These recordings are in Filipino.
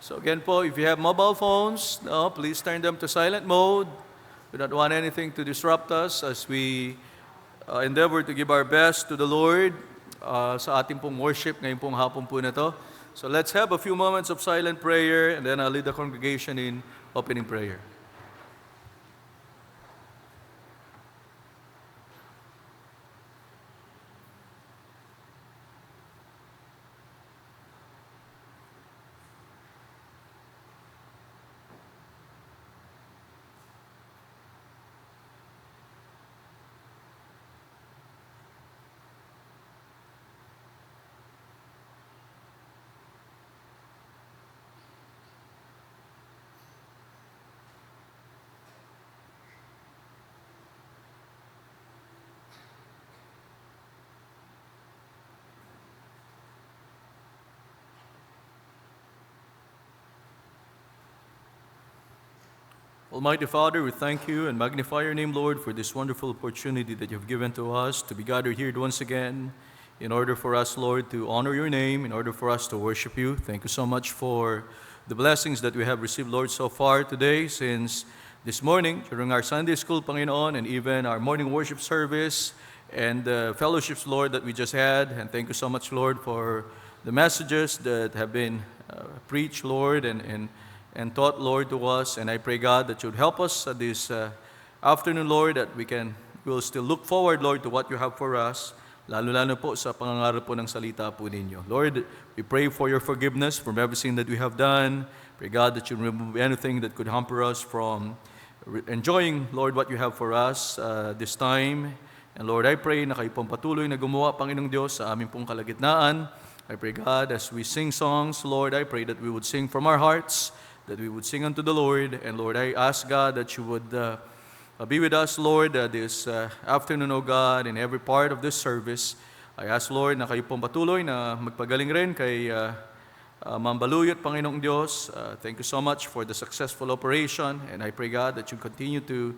So again po, if you have mobile phones, no, please turn them to silent mode. We don't want anything to disrupt us as we endeavor to give our best to the Lord sa ating pong worship ngayong pong hapon po na to. So let's have a few moments of silent prayer and then I'll lead the congregation in opening prayer. Almighty Father, we thank you and magnify your name, Lord, for this wonderful opportunity that you've given to us to be gathered here once again in order for us, Lord, to honor your name, in order for us to worship you. Thank you so much for the blessings that we have received, Lord, so far today since this morning during our Sunday school, Panginoon, and even our morning worship service and the fellowships, Lord, that we just had. And thank you so much, Lord, for the messages that have been preached, Lord, and taught, Lord, to us. And I pray, God, that you would help us this afternoon, Lord, that we'll still look forward, Lord, to what you have for us, lalo-lalo po sa pangangarap po ng salita po ninyo. Lord, we pray for your forgiveness from everything that we have done. Pray, God, that you remove anything that could hamper us from enjoying, Lord, what you have for us this time. And Lord, I pray na kayo pong patuloy na gumawa, Panginoong Diyos, sa aming pong kalagitnaan. I pray, God, as we sing songs, Lord, I pray that we would sing from our hearts, that we would sing unto the Lord. And Lord, I ask, God, that you would be with us, Lord, this afternoon, O God, in every part of this service. I ask, Lord, na kayo pong patuloy na magpagaling rin kay Ma'am Baluyot, Panginoong Diyos. Thank you so much for the successful operation. And I pray, God, that you continue to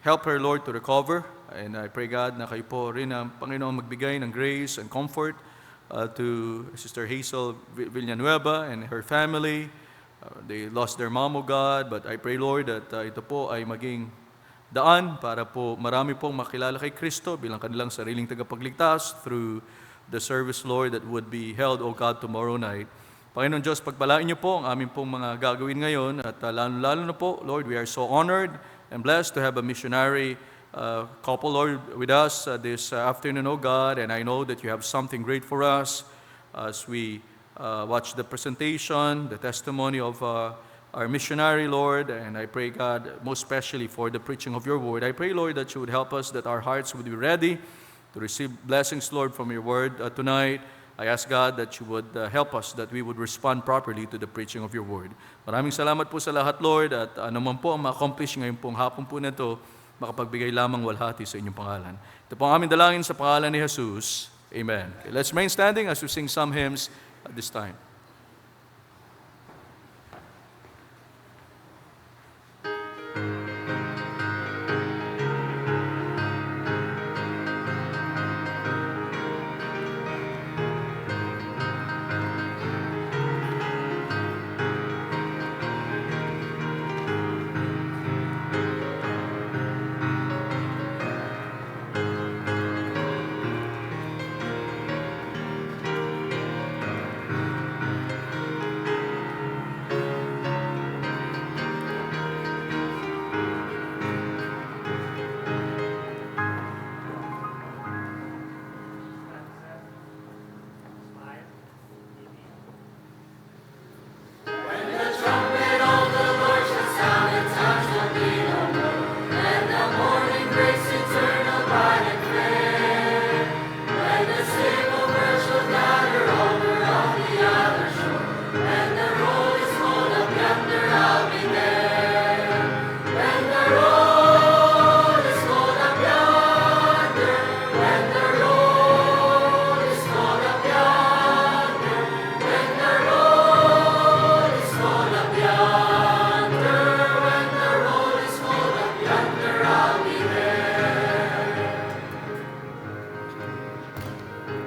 help her, Lord, to recover. And I pray, God, na kayo po rin ang Panginoon magbigay ng grace and comfort to Sister Hazel Villanueva and her family. They lost their mom, O God, but I pray, Lord, that ito po ay maging daan para po marami pong makilala kay Kristo bilang kanilang sariling tagapagligtas through the service, Lord, that would be held, O God, tomorrow night. Panginoon Diyos, pagpalain niyo po ang aming pong mga gagawin ngayon at lalo na po, Lord, we are so honored and blessed to have a missionary couple, Lord, with us this afternoon, O God, and I know that you have something great for us as we watch the presentation, the testimony of our missionary, Lord, and I pray, God, most especially for the preaching of your word. I pray, Lord, that you would help us, that our hearts would be ready to receive blessings, Lord, from your word tonight. I ask, God, that you would help us, that we would respond properly to the preaching of your word. Maraming salamat po sa lahat, Lord, at anuman po ang ma-accomplish ngayon pong hapon po na ito, makapagbigay lamang walhati sa inyong pangalan. Ito po ang aming dalangin sa pangalan ni Jesus. Amen. Okay, let's remain standing as we sing some hymns at this time.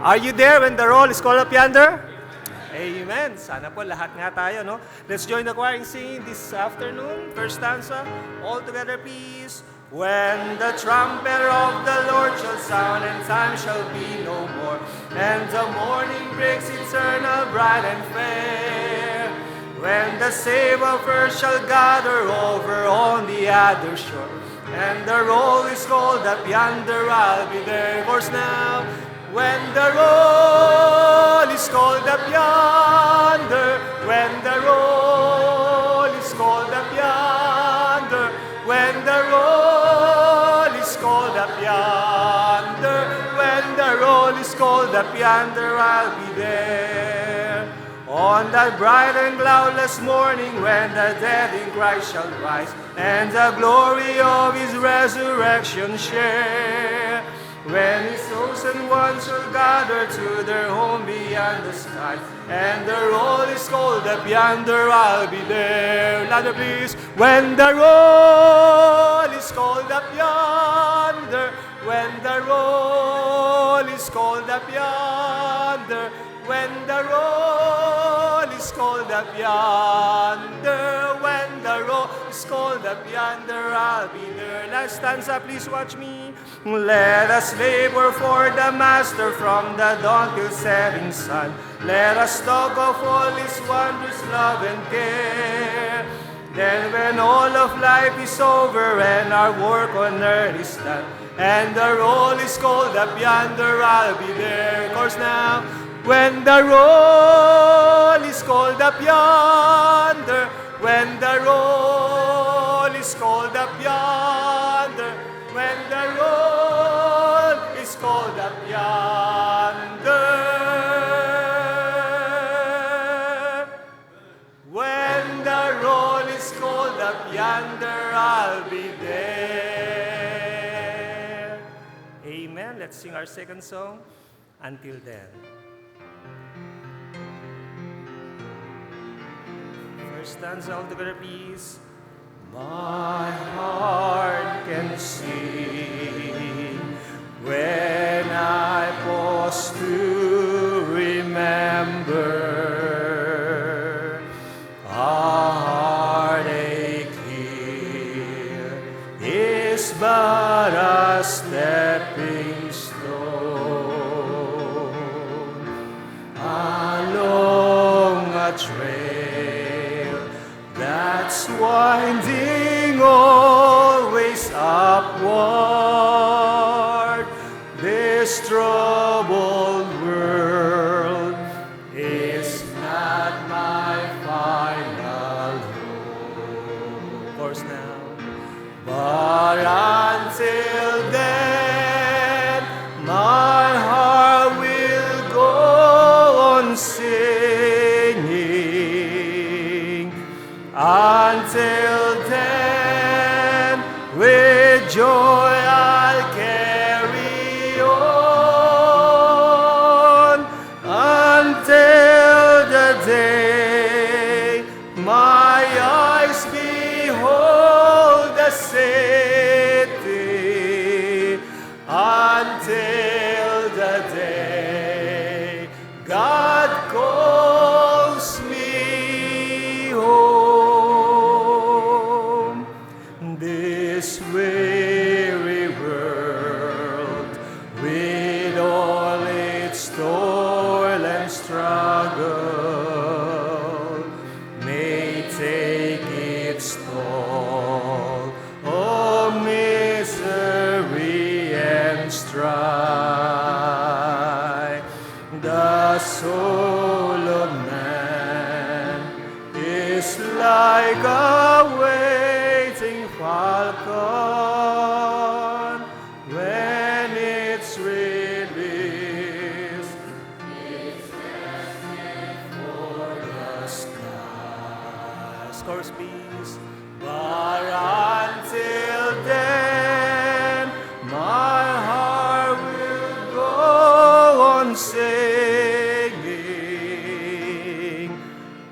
Are you there when the roll is called up yonder? Amen. Sana po lahat nga tayo, no? Let's join the choir in singing this afternoon. First stanza. All together, please. When the trumpet of the Lord shall sound, and time shall be no more, and the morning breaks eternal, bright and fair. When the save of earth shall gather over on the other shore, and the roll is called up yonder, I'll be there. Of course now. When the roll is called up yonder, when the roll is called up yonder, when the roll is called up yonder, when the roll is called up yonder, I'll be there. On that bright and cloudless morning, when the dead in Christ shall rise, and the glory of His resurrection share. When His chosen ones shall gather to their home beyond the sky, and the roll is called up yonder, I'll be there. Louder please. When the roll is called up yonder, when the roll is called up yonder, when the roll is called up yonder, when the roll is called up yonder, I'll be there. Last stanza, please watch me. Let us labor for the Master from the dawn till setting sun. Let us talk of all His wondrous love and care. Then when all of life is over and our work on earth is done, and the roll is called up yonder, I'll be there. Of course now. When the roll is called up yonder, when the roll is called up yonder, when the roll is called up yonder, when the roll is called up yonder, I'll be there. Amen. Let's sing our second song, Until Then. First stanza all together, please. My heart can sing when I pause to remember. A heartache here is but a stepping stone along a trail that's winding always upward. This troubled world is not my final home. Of course now. But until then, my heart will go on singing. Until then, with joy I'll carry on. Until the day my eyes behold the city. Until the day God calls me home. This weary world, with all its toil and struggle, may take its toll, oh misery and strife. The soul of man is like a waiting falcon when it's released. It's destined for the skies. Chorus, please. But until then, my heart will go on singing.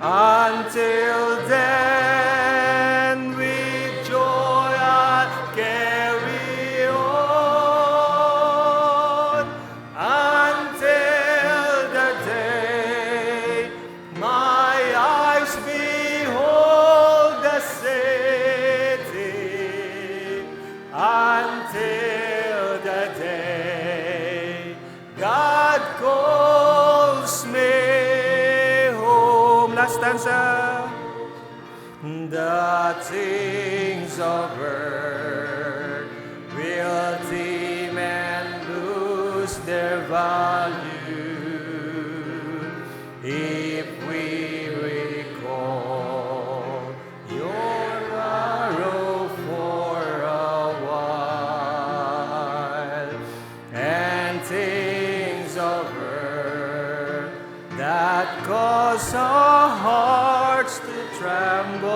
Until then, with joy I'll carry on. Until the day last stanza. The things of earth will dim and lose their value if we recall your arrow for a while, and things of earth that cause our hearts to tremble,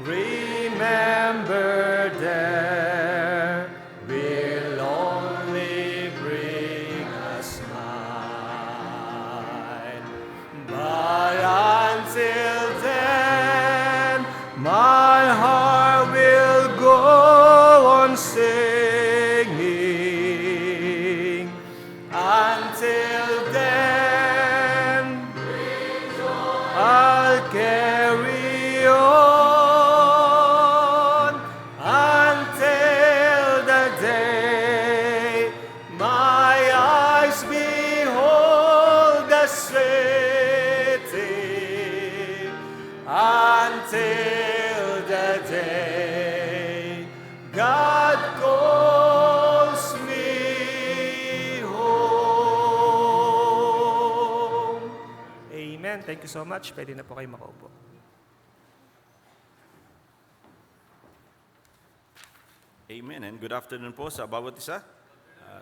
remember there will only bring a smile. But until then, my heart will go on singing. Until then, I'll carry on until the day my eyes behold the city. Until the day God calls me home. Amen. Thank you so much. Pwede na po kayo makaupo. Amen and good afternoon po sa bawat isa.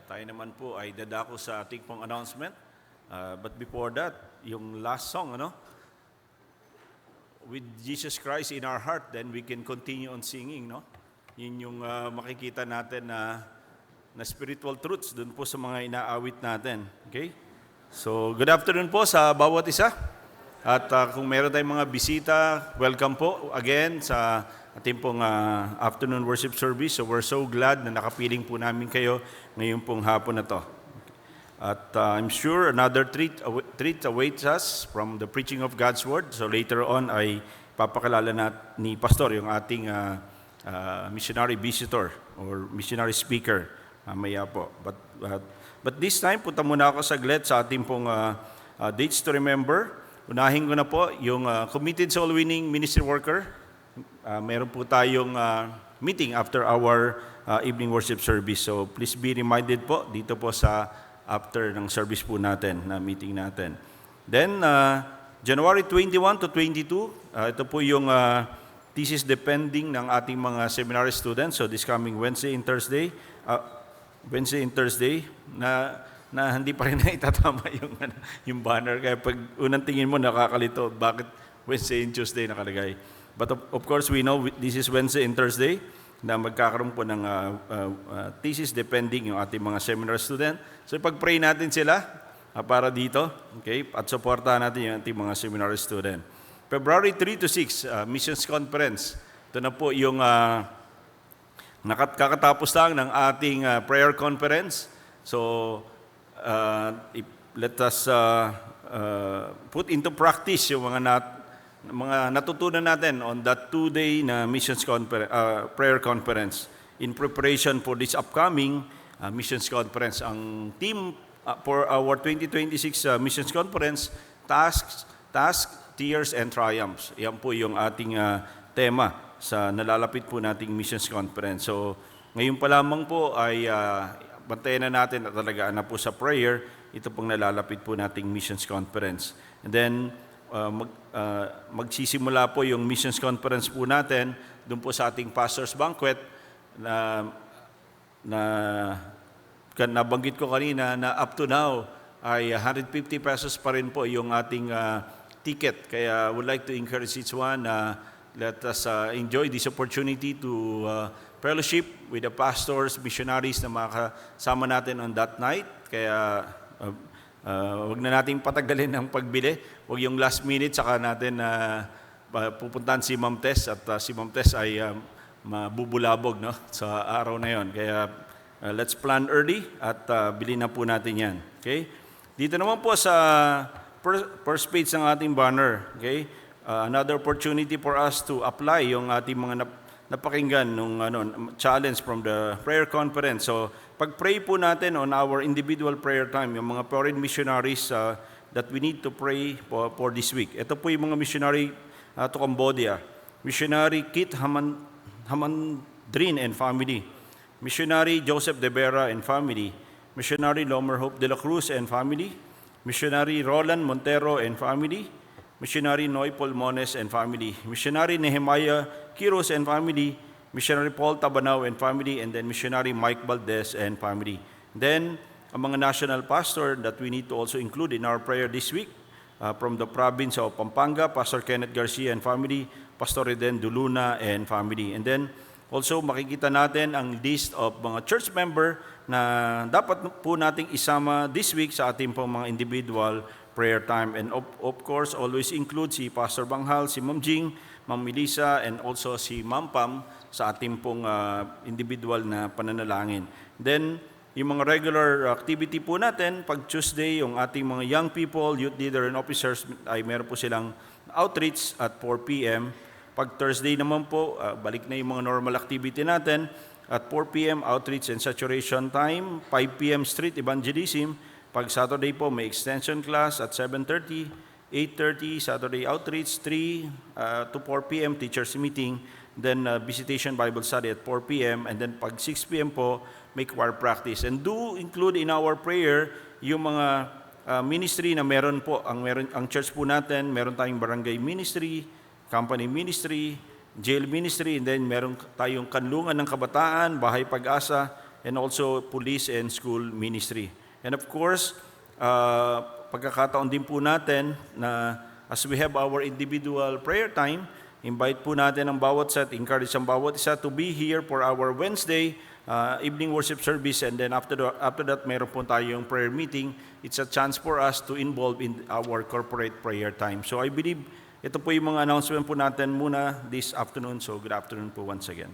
Tayo naman po ay dadako sa ating pong announcement. But before that, yung last song, with Jesus Christ in our heart, then we can continue on singing, no? Yun yung makikita natin na spiritual truths dun po sa mga inaawit natin. Okay? So, good afternoon po sa bawat isa. At kung meron tayong mga bisita, welcome po again sa ating pong afternoon worship service. So, we're so glad na nakapiling po namin kayo ngayong pong hapon na to. At I'm sure another treat awaits us from the preaching of God's Word. So later on ay papakilala ni Pastor yung ating missionary visitor or missionary speaker. Maya po. But this time, punta muna ako saglit sa ating pong dates to remember. Unahin ko na po yung Committed Soul Winning Ministry Worker. Meron po tayong meeting after our evening worship service. So please be reminded po dito po sa after ng service po natin, na meeting natin. Then, January 21 to 22, ito po yung thesis depending ng ating mga seminary students. So, this coming Wednesday and Thursday, na hindi pa rin na itatama yung banner. Kaya pag unang tingin mo, nakakalito, bakit Wednesday and Tuesday nakalagay. But of course, we know this is Wednesday and Thursday, na magkakaroon po ng thesis depending yung ating mga seminar student. So, pag-pray natin sila para dito, okay? At supportahan natin yung ating mga seminar student. February 3 to 6, Missions Conference. Ito na po yung kakatapos lang ng ating prayer conference. So, let us put into practice yung mga natutunan natin on that 2-day na missions prayer conference in preparation for this upcoming missions conference. Ang theme for our 2026 missions conference, tasks, tears, and triumphs. Yan po yung ating tema sa nalalapit po nating missions conference. So, ngayon pa lamang po ay bantayan na natin at talagaan na po sa prayer, ito pong nalalapit po nating missions conference. And then, magsisimula po yung missions conference po natin doon po sa ating pastor's banquet na nabanggit ko kanina na up to now ay 150 pesos pa rin po yung ating ticket. Kaya I would like to encourage each one na let us enjoy this opportunity to fellowship with the pastors, missionaries na makasama natin on that night. Kaya wag na nating patagalin ang pagbili. Wag yung last minute saka natin pupuntahan si Ma'am Tess at si Ma'am Tess ay mabubulabog sa araw na yon. Kaya let's plan early at bilhin na po natin yan. Okay? Dito naman po sa first page ng ating banner, okay? Another opportunity for us to apply yung ating mga napakinggan nung challenge from the prayer conference. So, pag-pray po natin on our individual prayer time, yung mga foreign missionaries, that we need to pray for this week. Ito po yung mga missionary to Cambodia. Missionary Kit Hamandrin and family. Missionary Joseph De Vera and family. Missionary Lomer Hope de la Cruz and family. Missionary Roland Montero and family. Missionary Noy Polmones and family. Missionary Nehemiah Quiros and family. Missionary Paul Tabanao and family. And then Missionary Mike Valdez and family. Then, ang mga national pastor that we need to also include in our prayer this week, from the province of Pampanga, Pastor Kenneth Garcia and family, Pastor Reden Duluna and family. And then, also makikita natin ang list of mga church member na dapat po nating isama this week sa ating pong mga individual prayer time. And of course, always include si Pastor Banghal, si Ma'am Jing, Ma'am Melissa, and also si Ma'am Pam sa ating pong individual na pananalangin. Then, yung mga regular activity po natin, pag Tuesday, yung ating mga young people, youth leader and officers, ay meron po silang outreach at 4 p.m. Pag Thursday naman po, balik na yung mga normal activity natin. At 4 p.m. outreach and saturation time, 5 p.m. street evangelism. Pag Saturday po, may extension class at 7:30, 8:30 Saturday outreach, 3 to 4 p.m. teachers meeting. Then visitation Bible study at 4 p.m. And then pag 6 p.m. po, may choir practice. And do include in our prayer yung mga ministry na meron po. Ang church po natin, meron tayong barangay ministry, company ministry, jail ministry, and then meron tayong kanlungan ng kabataan, bahay pag-asa, and also police and school ministry. And of course, pagkakataon din po natin na as we have our individual prayer time, invite po natin ang bawat set, encourage ang bawat isa to be here for our Wednesday evening worship service, and then after that, meron po tayong prayer meeting. It's a chance for us to involve in our corporate prayer time. So I believe ito po yung mga announcement po natin muna this afternoon. So good afternoon po once again.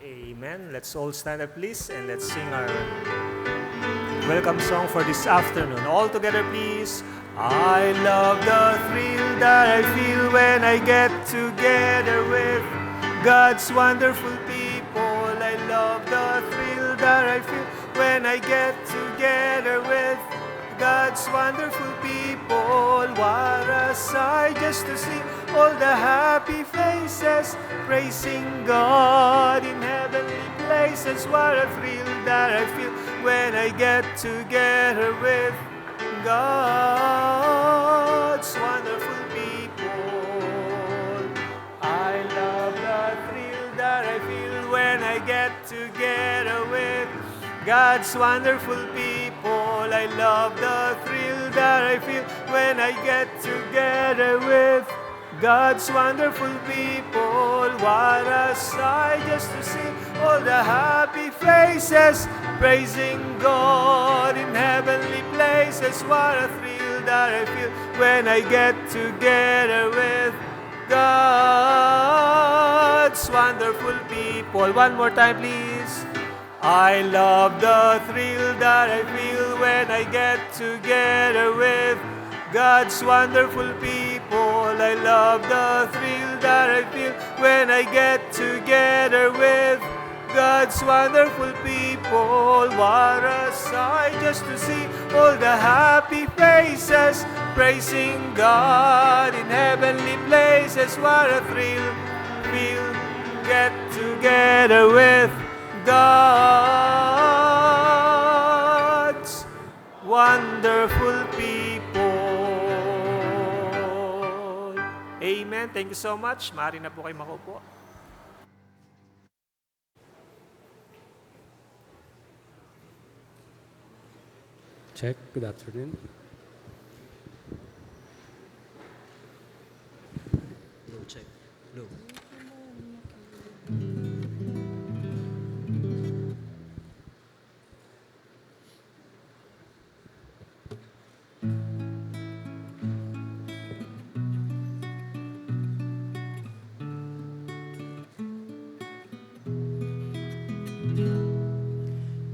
Amen. Let's all stand up, please, and let's sing our welcome song for this afternoon. All together, please. I love the thrill that I feel when I get together with God's wonderful people. I love the thrill that I feel when I get together with God's wonderful people. What a sight just to see all the happy faces praising God in heavenly places. What a thrill that I feel when I get together with God's wonderful people. I love the thrill that I feel when I get together with God's wonderful people. I love the thrill that I feel when I get together with God's wonderful people. What a sight just to see all the happy faces praising God in heavenly places. What a thrill that I feel when I get together with God's wonderful people. One more time, please. I love the thrill that I feel when I get together with God's wonderful people. I love the thrill that I feel when I get together with God's wonderful people. What a sight just to see all the happy faces praising God in heavenly places. What a thrill we'll get together with God's wonderful people. Amen. Thank you so much. Maaari na po kayo makupo. Check. Good afternoon. Low check. Low.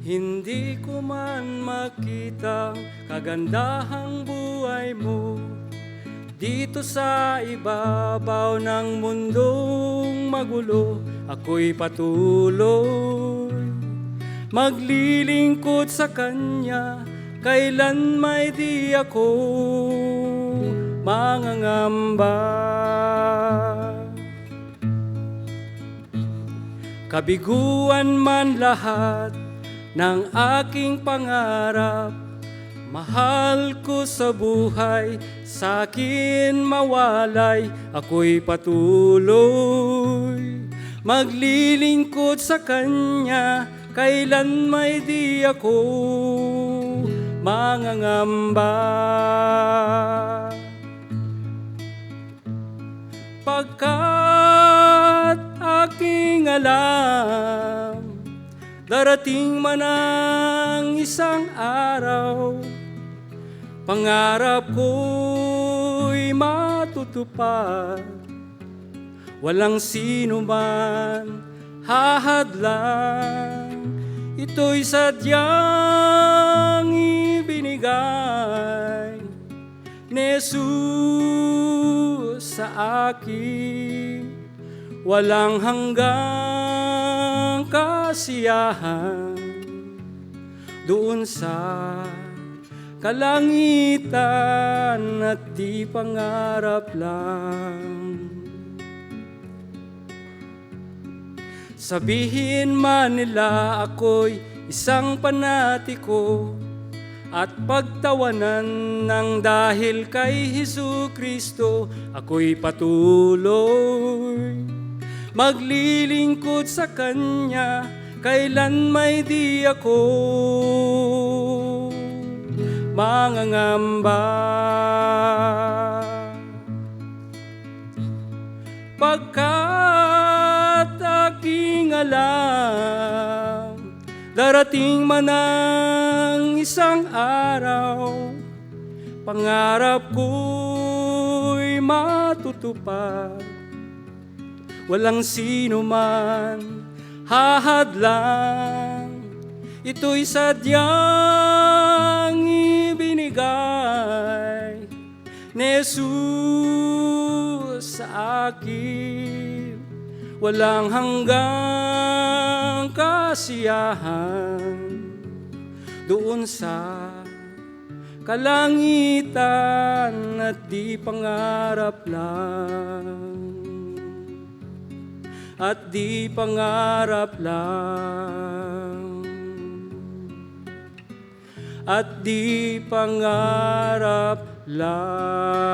Hindi ko man makita kagandahang buhay mo dito sa ibabaw ng mundong magulo. Ako'y patuloy maglilingkod sa Kanya, kailan may di ako mangangamba. Kabiguan man lahat ng aking pangarap, mahal ko sa buhay, sa akin mawalay. Ako'y patuloy maglilingkod sa Kanya, kailan may di ako mangangamba. Pagkat aking alam, darating man ang isang araw, pangarap ko'y matutupad. Walang sino man hahadlang, ito'y sadyang ibinigay ni Jesus sa akin. Walang hanggang kasiyahan doon sa kalangitan at di pangarap lang. Sabihin man nila ako'y isang panatiko at pagtawanan ng dahil kay Jesucristo, ako'y patuloy maglilingkod sa Kanya, kailan may di ako mangangamba. Pagkat aking alam, darating man ang isang araw, pangarap ko'y matutupad. Walang sino man hahadlang. Ito'y sadyang ibinigay ni Jesus sa akin. Walang hanggang kasiyahan doon sa kalangitan at di pangarap lang. At di pangarap lang. At di pangarap lang.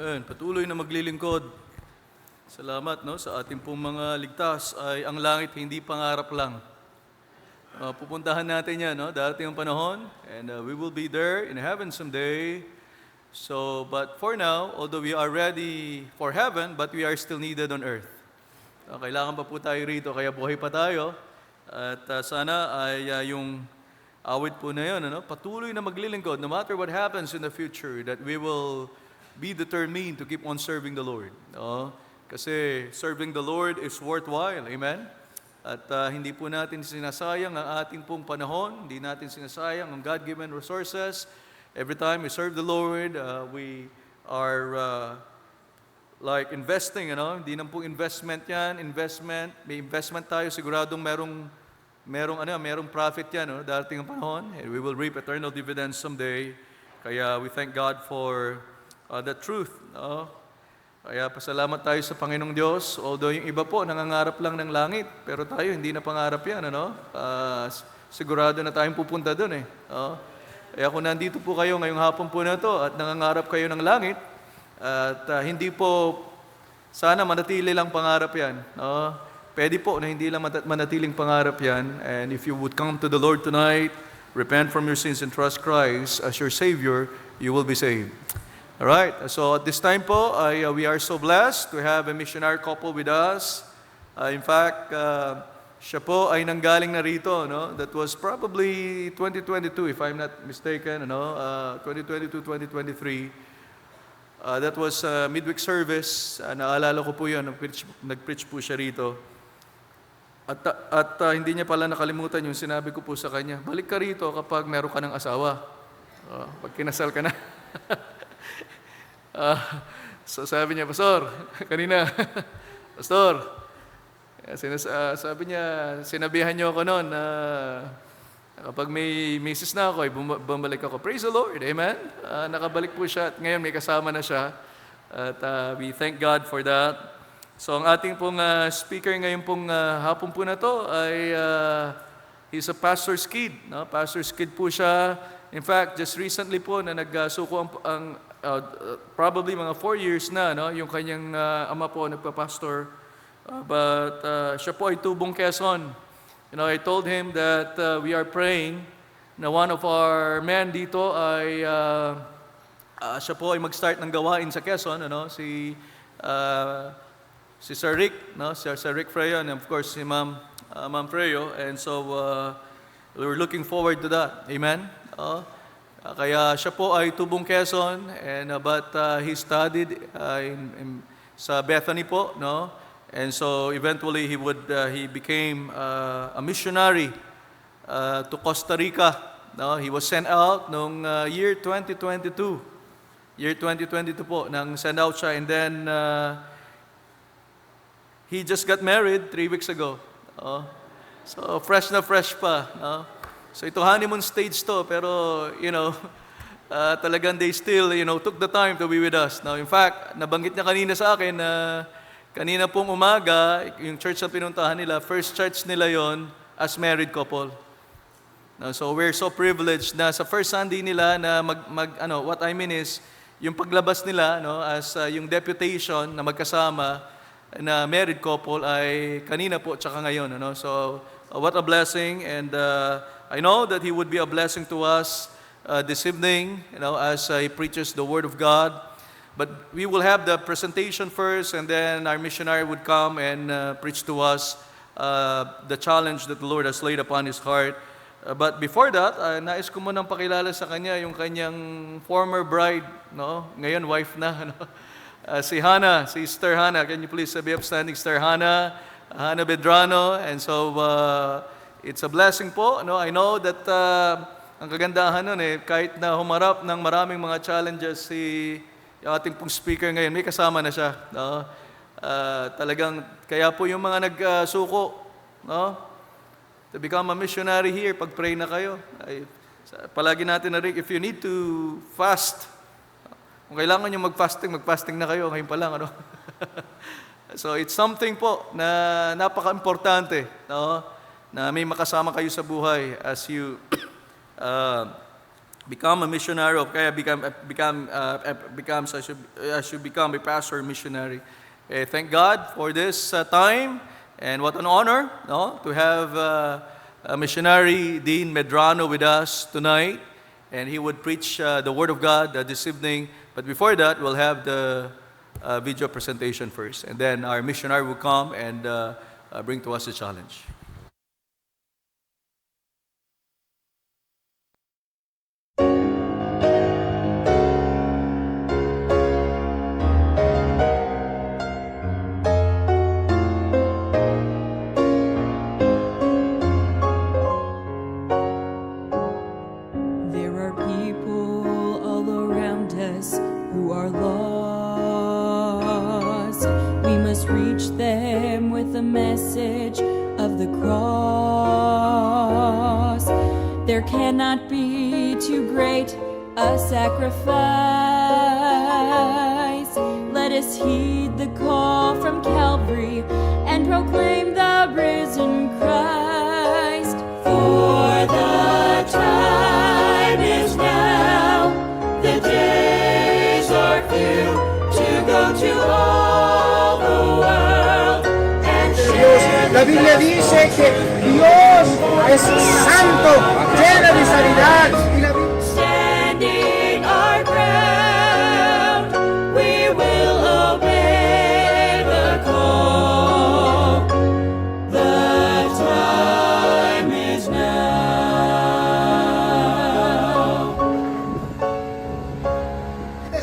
Amen. Patuloy na maglilingkod. Salamat sa ating pong mga ligtas ay ang langit hindi pangarap lang. Pupuntahan natin yan, darating ang panahon, and we will be there in heaven someday. So, but for now, although we are ready for heaven, but we are still needed on earth. Kailangan pa po tayo rito, kaya buhay pa tayo. At sana ay yung awit po na yun, patuloy na maglilingkod, no matter what happens in the future, that we will be determined to keep on serving the Lord. Kasi serving the Lord is worthwhile. Amen? At hindi po natin sinasayang ang ating pong panahon. Hindi natin sinasayang ang God-given resources. Every time we serve the Lord, we are like investing. Hindi na pong investment yan. May investment tayo. Siguradong merong profit yan. Darating ang panahon. And we will reap eternal dividends someday. Kaya we thank God for the truth. Kaya pasalamat tayo sa Panginoong Diyos. Although yung iba po nangangarap lang ng langit, pero tayo hindi na pangarap yan. Sigurado na tayong pupunta doon Kaya kung nandito po kayo ngayong hapon po na to at nangangarap kayo ng langit, at hindi po sana manatili lang pangarap yan. Pwede po na hindi lang manatiling pangarap yan. And if you would come to the Lord tonight, repent from your sins and trust Christ as your Savior, you will be saved. All right, so at this time po, we are so blessed to have a missionary couple with us. In fact, siya po ay nanggaling na rito. That was probably 2022, if I'm not mistaken. 2022, 2023. That was midweek service. Naalala ko po yun, nag-preach po siya rito. At hindi niya pala nakalimutan yung sinabi ko po sa kanya, balik ka rito kapag meron ka ng asawa. Pag kinasal ka na. So sabi niya, Pastor, kanina, Pastor, sabi niya, sinabihan niyo ako noon na kapag may misis na ako, ay bumalik ako. Praise the Lord, amen? Nakabalik po siya at ngayon may kasama na siya. At we thank God for that. So ang ating pong speaker ngayon pong hapon po na to ay he's a pastor's kid. Pastor's kid po siya. In fact, just recently po na nagsuko ang probably mga 4 years na, yung kanyang ama po nagpa-pastor. But siya po ay tubong Quezon. I told him that we are praying na one of our men dito ay siya po ay mag-start ng gawain sa Quezon, si Sir Rick, Sir Rick Freyo, and of course si Ma'am Freyo. And so we're looking forward to that. Amen. Kaya siya po ay tubong Quezon, but he studied sa Bethany po, and so eventually he became a missionary to Costa Rica. He was sent out noong year 2022. Year 2022 po, nang send out siya, and then he just got married 3 weeks ago. So fresh na fresh pa. So ito honeymoon stage to, pero talagang they still took the time to be with us. Now in fact, nabanggit niya kanina sa akin na kanina pong umaga, yung church na pinuntahan nila, first church nila yon as married couple. So we're so privileged na sa first Sunday nila na what I mean is yung paglabas nila as yung deputation na magkasama na married couple ay kanina po tsaka ngayon. So what a blessing, and I know that he would be a blessing to us this evening, as he preaches the Word of God. But we will have the presentation first, and then our missionary would come and preach to us the challenge that the Lord has laid upon his heart. But before that, nais ko munang pakilala sa kanya yung kanyang former bride, no? Ngayon wife na, no? Si Hannah, si Sister Hannah. Can you please be upstanding, Sister Hannah? Hannah Bedrano. And so, it's a blessing po. No? I know that ang kagandahan nun kahit na humarap ng maraming mga challenges yung ating pong speaker ngayon, may kasama na siya. No? Talagang, kaya po yung mga nagsuko, no? To become a missionary here, pag-pray na kayo. Palagi natin na rin, if you need to fast, kung kailangan nyo mag-fasting na kayo, ngayon pa lang, ano? So, it's something po na napaka-importante, no? Na may makasama kayo sa buhay as you become a missionary, or kaya as you become a pastor or missionary. Thank God for this time, and what an honor, no, to have a missionary, Dean Medrano, with us tonight, and he would preach the Word of God this evening. But before that, we'll have the video presentation first, and then our missionary will come and bring to us the challenge. There are people all around us who are lost. We must reach them with the message of the cross. There cannot be too great a sacrifice. Let us heed the call from Calvary and proclaim the risen Christ. For the time is now, the days are few, to go to all the world and share. La Biblia dice que Dios es santo, lleno de sanidad. Y la Biblia Standing our ground, we will obey the call. The time is now. We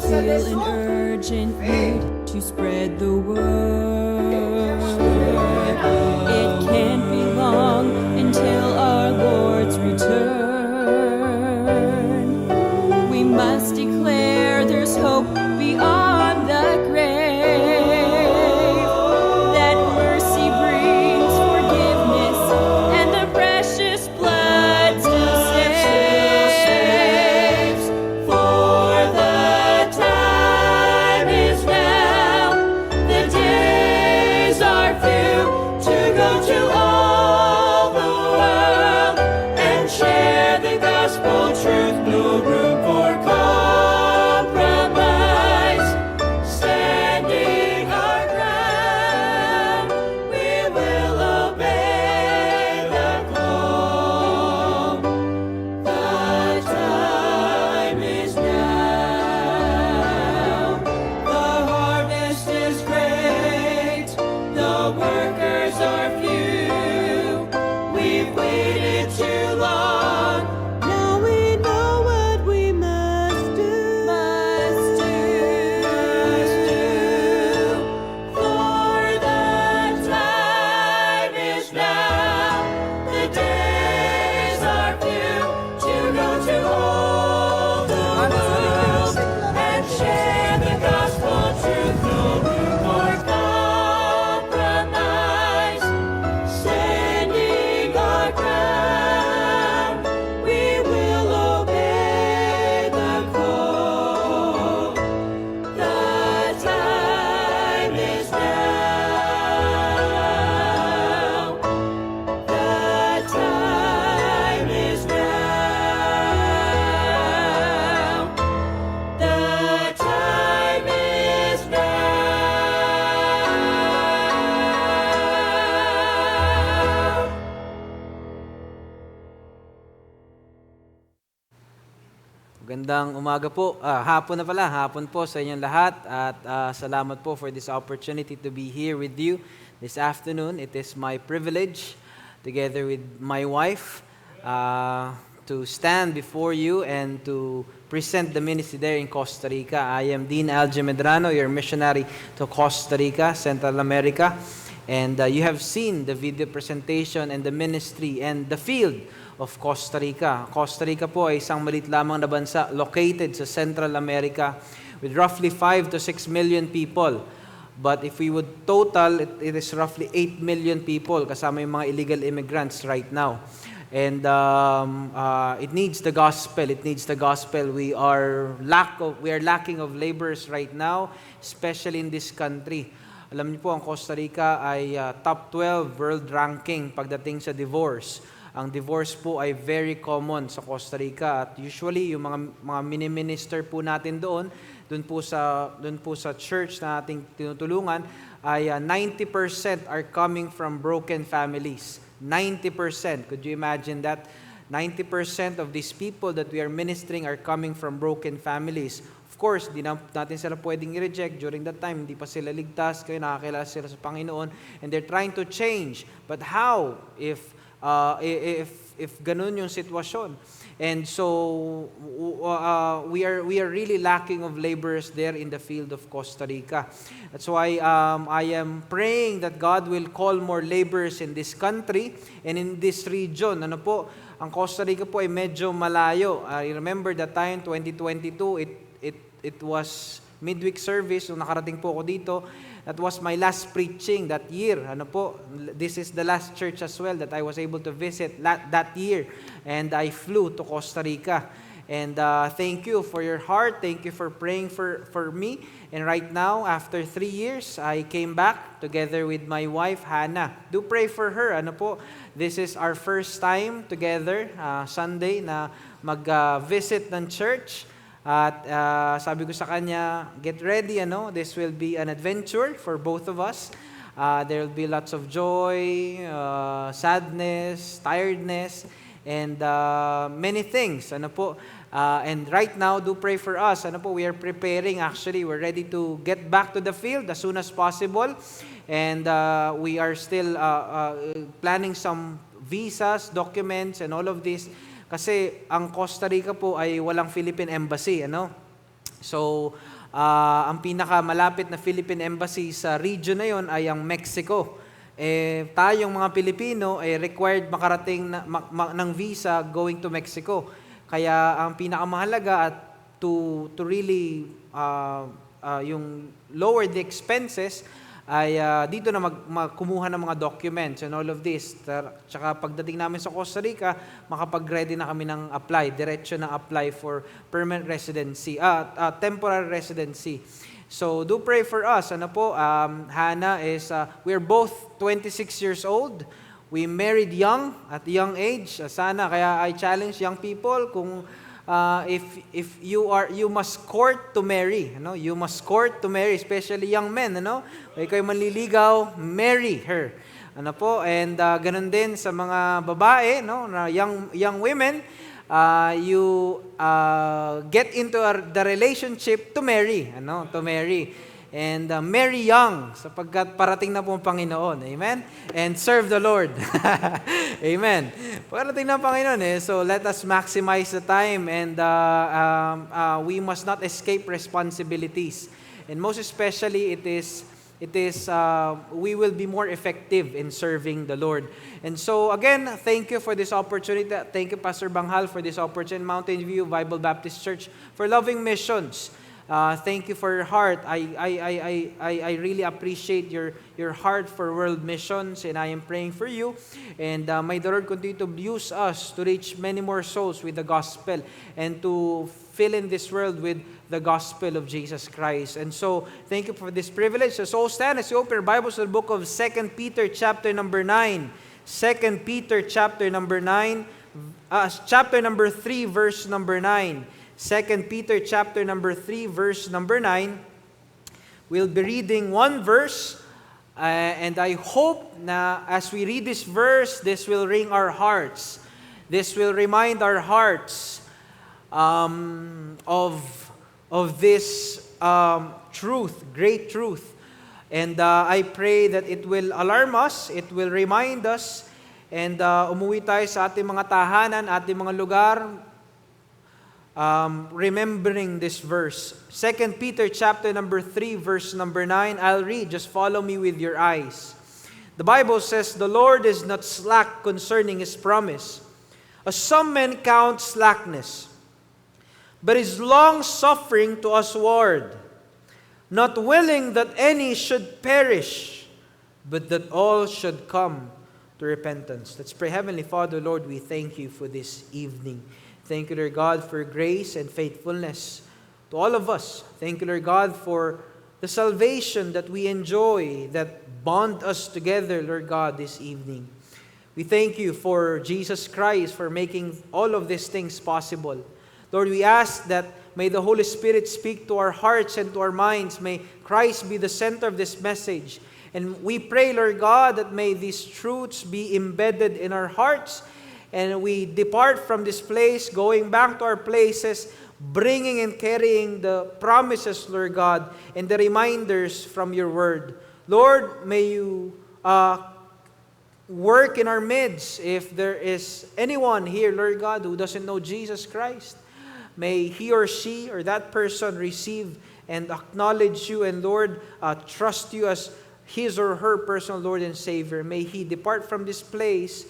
feel an urgent need to spread the word. It can't be long until our Lord's return. We must declare there's hope beyond the grave, that mercy brings forgiveness and the precious blood still saves. For the time is now, the days are Magandang umaga po. Hapon po sa inyong lahat at salamat po for this opportunity to be here with you this afternoon. It is my privilege, together with my wife, to stand before you and to present the ministry there in Costa Rica. I am Dean Alge Medrano, your missionary to Costa Rica, Central America. And you have seen the video presentation and the ministry and the field of Costa Rica. Costa Rica po ay isang maliit lamang na bansa located sa Central America with roughly 5 to 6 million people. But if we would total, it is roughly 8 million people kasama yung mga illegal immigrants right now. And it needs the gospel. It needs the gospel. We are lacking of laborers right now, especially in this country. Alam niyo po, ang Costa Rica ay top 12 world ranking pagdating sa divorce. Ang divorce po ay very common sa Costa Rica at usually yung mga mini-minister po natin doon po sa church na ating tinutulungan ay 90% are coming from broken families. 90%. Could you imagine that? 90% of these people that we are ministering are coming from broken families. Of course, di natin sila pwedeng i-reject. During that time, hindi pa sila ligtas, kaya nakakilala sila sa Panginoon, and they're trying to change. But how if ganun yung sitwasyon? And so we are really lacking of laborers there in the field of Costa Rica. That's why I am praying that God will call more laborers in this country and in this region. Ano po, ang Costa Rica po ay medyo malayo. I remember that time 2022, it was midweek service, nung nakarating po ako dito. That was my last preaching that year. Ano po, this is the last church as well that I was able to visit that year. And I flew to Costa Rica. And thank you for your heart. Thank you for praying for me. And right now, after 3 years, I came back together with my wife, Hannah. Do pray for her. Ano po, this is our first time together, Sunday, na mag-visit ng church. At sabi ko sa kanya, get ready, this will be an adventure for both of us. There will be lots of joy, sadness, tiredness, and many things. And right now, do pray for us. We are preparing, actually, we're ready to get back to the field as soon as possible. And we are still planning some visas, documents, and all of this. Kasi ang Costa Rica po ay walang Philippine Embassy, So, ang pinakamalapit na Philippine Embassy sa region na yon ay ang Mexico. Tayong mga Pilipino ay required makarating ng visa going to Mexico. Kaya ang pinakamahalaga at to really yung lower the expenses ay dito na kumuha ng mga documents and all of this. Tsaka pagdating namin sa Costa Rica, makapag-ready na kami ng apply, diretso na apply for permanent residency, temporary residency. So do pray for us. Hannah is, we're both 26 years old. We married young, at young age. Sana, kaya I challenge young people kung if you must court to marry, You must court to marry, especially young men, Kung ikaw manliligaw, marry her. And ganun din sa mga babae, na young women, you get into the relationship to marry, To marry. And marry young, sapagkat parating na po ang Panginoon. Amen? And serve the Lord. Amen. Parating na ang Panginoon. So let us maximize the time and we must not escape responsibilities. And most especially, we will be more effective in serving the Lord. And so again, thank you for this opportunity. Thank you, Pastor Banghal, for this opportunity, Mountain View Bible Baptist Church, for loving missions. Thank you for your heart. I really appreciate your heart for world missions, and I am praying for you. And may the Lord continue to use us to reach many more souls with the gospel and to fill in this world with the gospel of Jesus Christ. And so, thank you for this privilege. So stand as you open your Bibles to the book of 2 Peter chapter number 9. 2 Peter chapter number 9, chapter number 3, verse number 9. 2 Peter chapter number 3, verse number 9. We'll be reading one verse, and I hope na as we read this verse, this will ring our hearts. This will remind our hearts of this truth, great truth. And I pray that it will alarm us, it will remind us, and umuwi tayo sa ating mga tahanan, ating mga lugar, remembering this verse. 2 Peter chapter number 3, verse number 9. I'll read, just follow me with your eyes. The Bible says, "The Lord is not slack concerning His promise, as some men count slackness, but is long-suffering to usward, not willing that any should perish, but that all should come to repentance." Let's pray. Heavenly Father, Lord, we thank You for this evening. Thank You, Lord God, for grace and faithfulness to all of us. Thank You, Lord God, for the salvation that we enjoy, that bond us together, Lord God, this evening. We thank You for Jesus Christ, for making all of these things possible. Lord, we ask that may the Holy Spirit speak to our hearts and to our minds. May Christ be the center of this message. And we pray, Lord God, that may these truths be embedded in our hearts, and we depart from this place, going back to our places, bringing and carrying the promises, Lord God, and the reminders from Your Word. Lord, may You work in our midst. If there is anyone here, Lord God, who doesn't know Jesus Christ, may he or she or that person receive and acknowledge You, and Lord, trust You as his or her personal Lord and Savior. May he depart from this place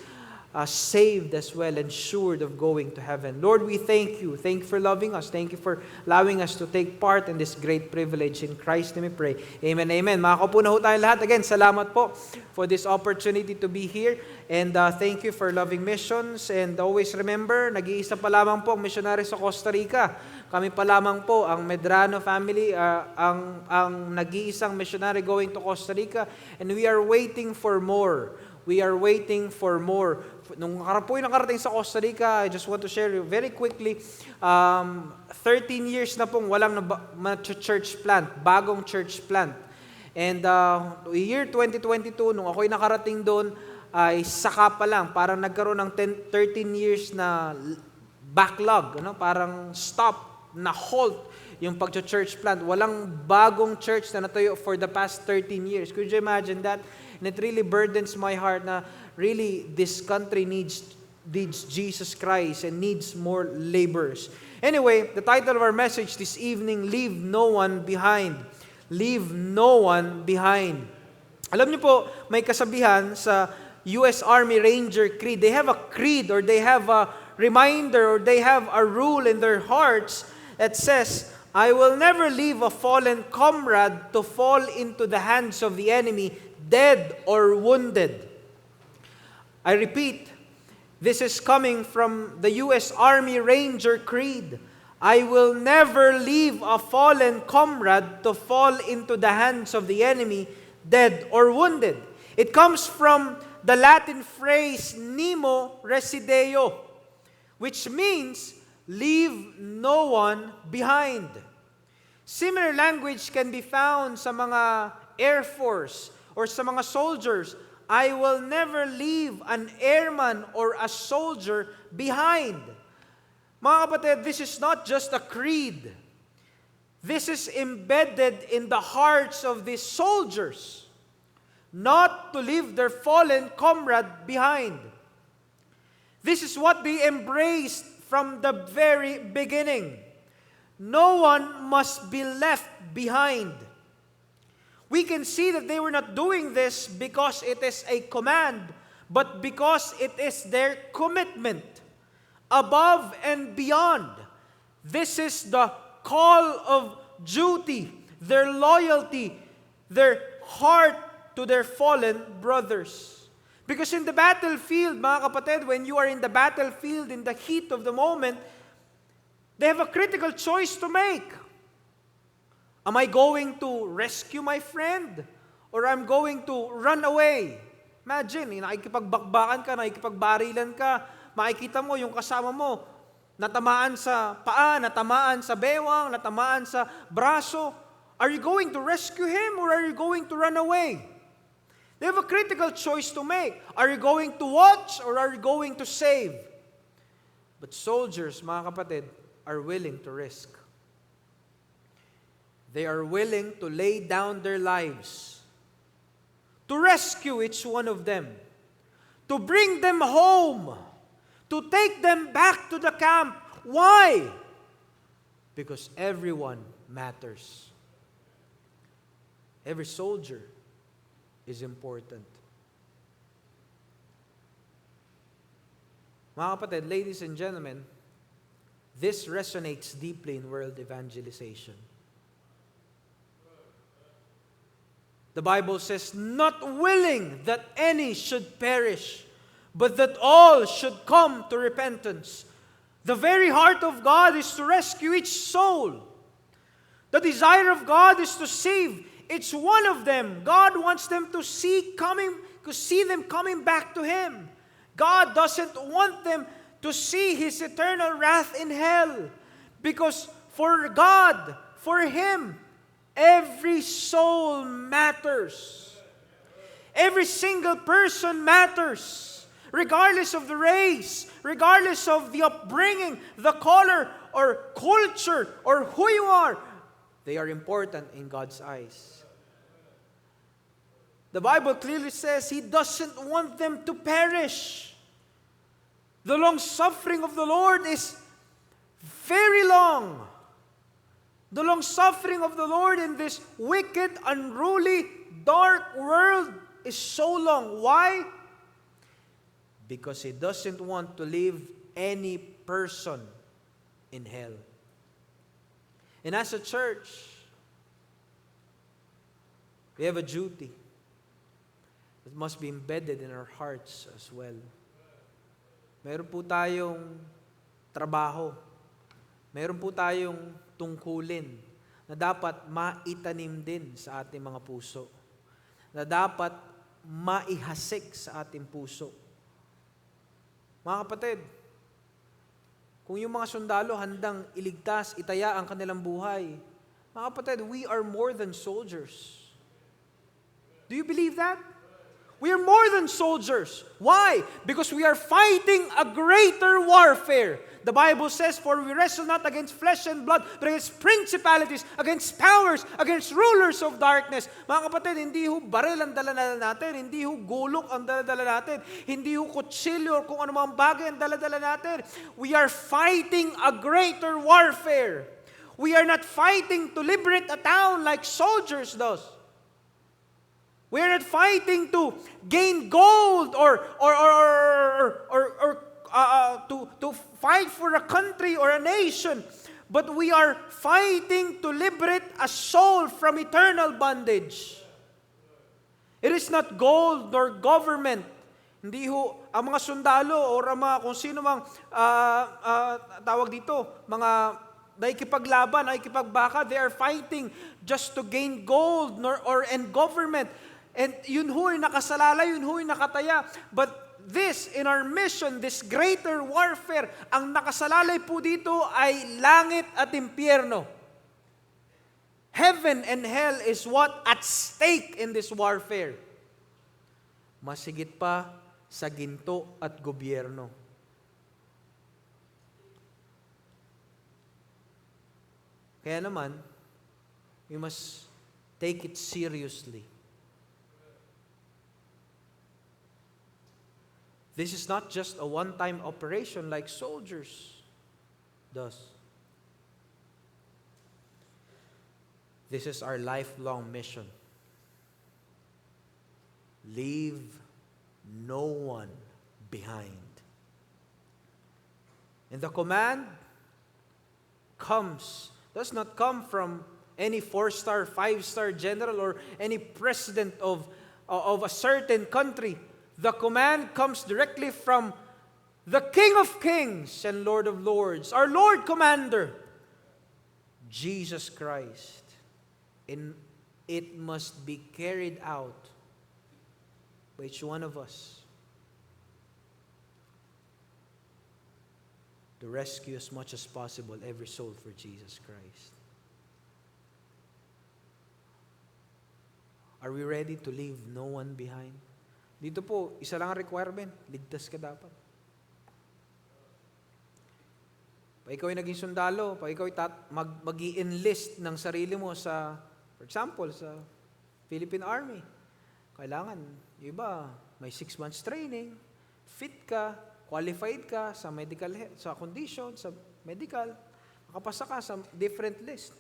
saved as well and assured of going to heaven. Lord, we thank You. Thank You for loving us. Thank You for allowing us to take part in this great privilege. In Christ name we pray. Amen, amen. Makakaupo na ho tayo lahat. Again, salamat po for this opportunity to be here. And thank you for loving missions. And always remember, nag-iisa pa lamang po ang missionary sa Costa Rica. Kami pa lamang po, ang Medrano family, ang nag-iisang missionary going to Costa Rica. And we are waiting for more. We are waiting for more. Nung po yung nakarating sa Costa Rica, I just want to share you very quickly, 13 years na pong walang church plant, bagong church plant. And year 2022, nung ako'y nakarating doon, ay saka pa lang, parang nagkaroon ng 13 years na backlog, parang stop, na halt yung pag-church plant. Walang bagong church na natayo for the past 13 years. Could you imagine that? And it really burdens my heart na really this country needs Jesus Christ and needs more laborers. Anyway, the title of our message this evening, Leave No One Behind. Leave no one behind. Alam niyo po, may kasabihan sa U.S. Army Ranger Creed. They have a creed, or they have a reminder, or they have a rule in their hearts that says, "I will never leave a fallen comrade to fall into the hands of the enemy, dead or wounded." I repeat, this is coming from the U.S. Army Ranger Creed. "I will never leave a fallen comrade to fall into the hands of the enemy, dead or wounded." It comes from the Latin phrase "nemo resideo," which means leave no one behind. Similar language can be found sa mga Air Force or sa mga soldiers. "I will never leave an airman or a soldier behind." Mga kapatid, this is not just a creed. This is embedded in the hearts of these soldiers, not to leave their fallen comrade behind. This is what they embraced from the very beginning. No one must be left behind. We can see that they were not doing this because it is a command, but because it is their commitment above and beyond. This is the call of duty, their loyalty, their heart to their fallen brothers. Because in the battlefield, mga kapatid, when you are in the battlefield, in the heat of the moment, they have a critical choice to make. Am I going to rescue my friend? Or I'm going to run away? Imagine, nakikipagbakbakan ka, nakikipagbarilan ka, makikita mo yung kasama mo, natamaan sa paa, natamaan sa bewang, natamaan sa braso. Are you going to rescue him or are you going to run away? They have a critical choice to make. Are you going to watch or are you going to save? But soldiers, mga kapatid, are willing to risk. They are willing to lay down their lives to rescue each one of them, to bring them home, to take them back to the camp. Why? Because everyone matters. Every soldier is important. Mga kapatid, ladies and gentlemen, this resonates deeply in world evangelization. The Bible says, not willing that any should perish, but that all should come to repentance. The very heart of God is to rescue each soul. The desire of God is to save each one of them. God wants them to see them coming back to Him. God doesn't want them to see His eternal wrath in hell. Because for God, for Him, every soul matters. Every single person matters. Regardless of the race, regardless of the upbringing, the color, or culture, or who you are, they are important in God's eyes. The Bible clearly says He doesn't want them to perish. The long suffering of the Lord is very long. The long suffering of the Lord in this wicked, unruly, dark world is so long. Why? Because He doesn't want to leave any person in hell. And as a church, we have a duty that must be embedded in our hearts as well. Meron po tayong trabaho. Meron po tayong tungkulin na dapat maitanim din sa ating mga puso. Na dapat maihasik sa ating puso. Mga kapatid, kung yung mga sundalo handang iligtas, itaya ang kanilang buhay, mga kapatid, we are more than soldiers. Do you believe that? We are more than soldiers. Why? Because we are fighting a greater warfare. The Bible says, for we wrestle not against flesh and blood, but against principalities, against powers, against rulers of darkness. Mga kapatid, hindi ho baril ang dala-dala natin, hindi ho gulok ang dala-dala natin, hindi ho kutsilyo o kung ano mga bagay ang dala-dala natin. We are fighting a greater warfare. We are not fighting to liberate a town like soldiers does. We are not fighting to gain gold or to fight for a country or a nation, but we are fighting to liberate a soul from eternal bondage. It is not gold nor government. Hindi ho ang mga sundalo o ang mga kung sino mang tawag dito, mga nakikipaglaban, nakikipagbaka, they are fighting just to gain gold and government. And yun ho'y nakasalalay, yun ho'y nakataya. But this, in our mission, this greater warfare, ang nakasalalay po dito ay langit at impyerno. Heaven and hell is what at stake in this warfare. Masigit pa sa ginto at gobyerno. Kaya naman, we must take it seriously. This is not just a one-time operation like soldiers does. This is our lifelong mission. Leave no one behind. And the command does not come from any 4-star, 5-star general or any president of a certain country. The command comes directly from the King of Kings and Lord of Lords, our Lord Commander, Jesus Christ. And it must be carried out by each one of us to rescue as much as possible every soul for Jesus Christ. Are we ready to leave no one behind? Dito po, isa lang ang requirement, ligtas ka dapat. pag ikaw ay naging sundalo, pag ikaw ay mag-i-enlist ng sarili mo sa, for example, sa Philippine Army, kailangan, yung iba, may 6 months training, fit ka, qualified ka sa medical sa condition, sa medical, makapasa ka sa different list.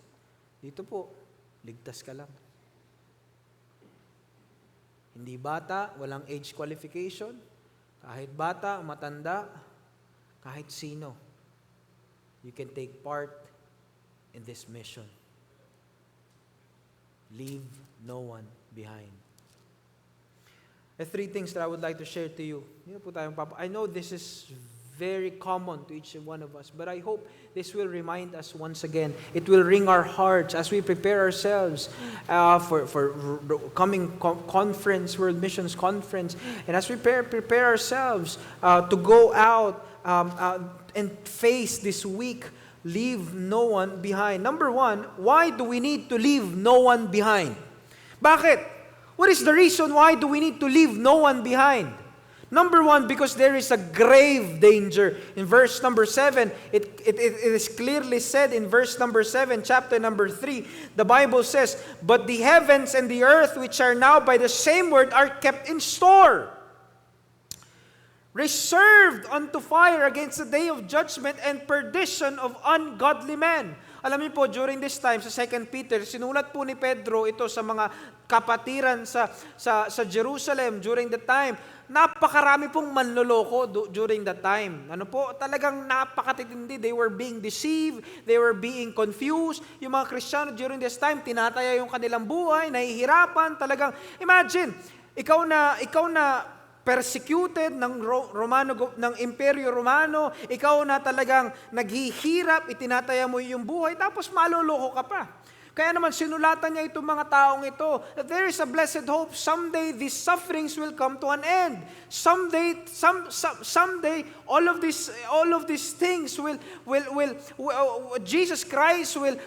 Dito po, ligtas ka lang. Hindi bata, walang age qualification, kahit bata, matanda, kahit sino, you can take part in this mission. Leave no one behind. The 3 things that I would like to share to you. I know this is very common to each one of us, but I hope this will remind us once again. It will ring our hearts as we prepare ourselves for coming conference, World Missions Conference, and as we prepare ourselves to go out and face this week. Leave no one behind. Number 1, why do we need to leave no one behind? Bakit? What is the reason why do we need to leave no one behind? Number 1, because there is a grave danger. In verse number 7, it is clearly said in verse number 7, chapter number 3, the Bible says, "But the heavens and the earth, which are now by the same word, are kept in store, reserved unto fire against the day of judgment and perdition of ungodly men." Alam niyo po, during this time, sa 2 Peter, sinulat po ni Pedro ito sa mga kapatiran sa Jerusalem during the time. Napakarami pong manloloko during that time. Ano po, talagang napakatitindi. They were being deceived, they were being confused. Yung mga Kristiyano during this time, tinataya yung kanilang buhay, nahihirapan, talagang, imagine, ikaw na persecuted ng Imperyo Romano, ikaw na talagang naghihirap, itinataya mo yung buhay, tapos maloloko ka pa. Kaya naman sinulatan niya itong mga taong ito that there is a blessed hope. Someday these sufferings will come to an end. Someday all of these things will Jesus Christ will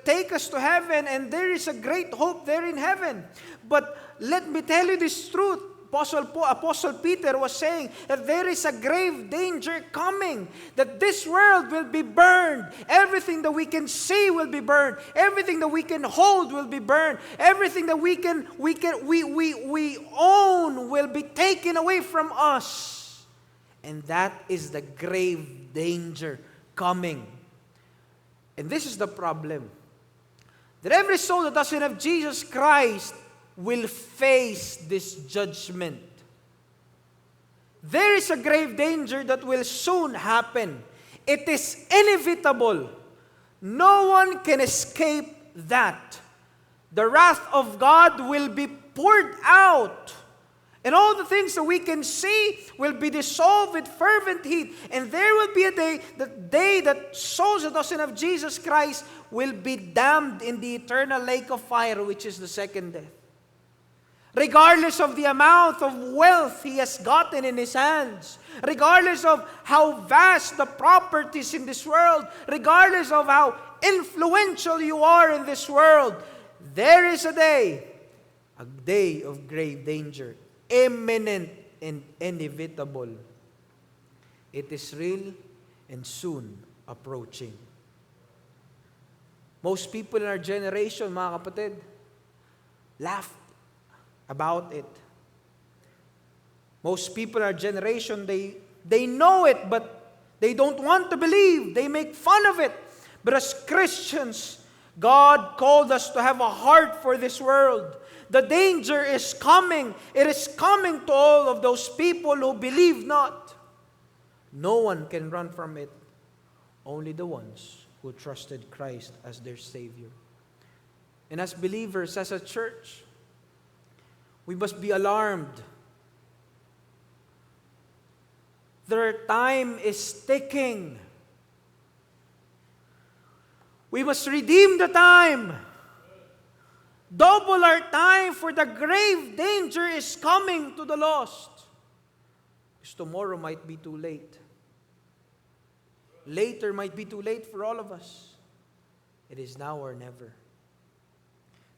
take us to heaven, and there is a great hope there in heaven. But let me tell you this truth. Apostle Peter was saying that there is a grave danger coming, that this world will be burned. Everything that we can see will be burned. Everything that we can hold will be burned. Everything that we own will be taken away from us. And that is the grave danger coming. And this is the problem. That every soul that doesn't have Jesus Christ will face this judgment. There is a grave danger that will soon happen. It is inevitable. No one can escape that. The wrath of God will be poured out. And all the things that we can see will be dissolved with fervent heat. And there will be a day that souls that doesn't have Jesus Christ will be damned in the eternal lake of fire, which is the second death. Regardless of the amount of wealth he has gotten in his hands, regardless of how vast the properties in this world, regardless of how influential you are in this world, there is a day of grave danger, imminent and inevitable. It is real and soon approaching. Most people in our generation, mga kapatid, laugh about it. Most people in our generation, they know it, but they don't want to believe. They make fun of it. But as Christians, God called us to have a heart for this world. The danger is coming. It is coming to all of those people who believe not. No one can run from it. Only the ones who trusted Christ as their Savior. And as believers, as a church, we must be alarmed. Their time is ticking. We must redeem the time. Double our time, for the grave danger is coming to the lost. Because tomorrow might be too late. Later might be too late for all of us. It is now or never.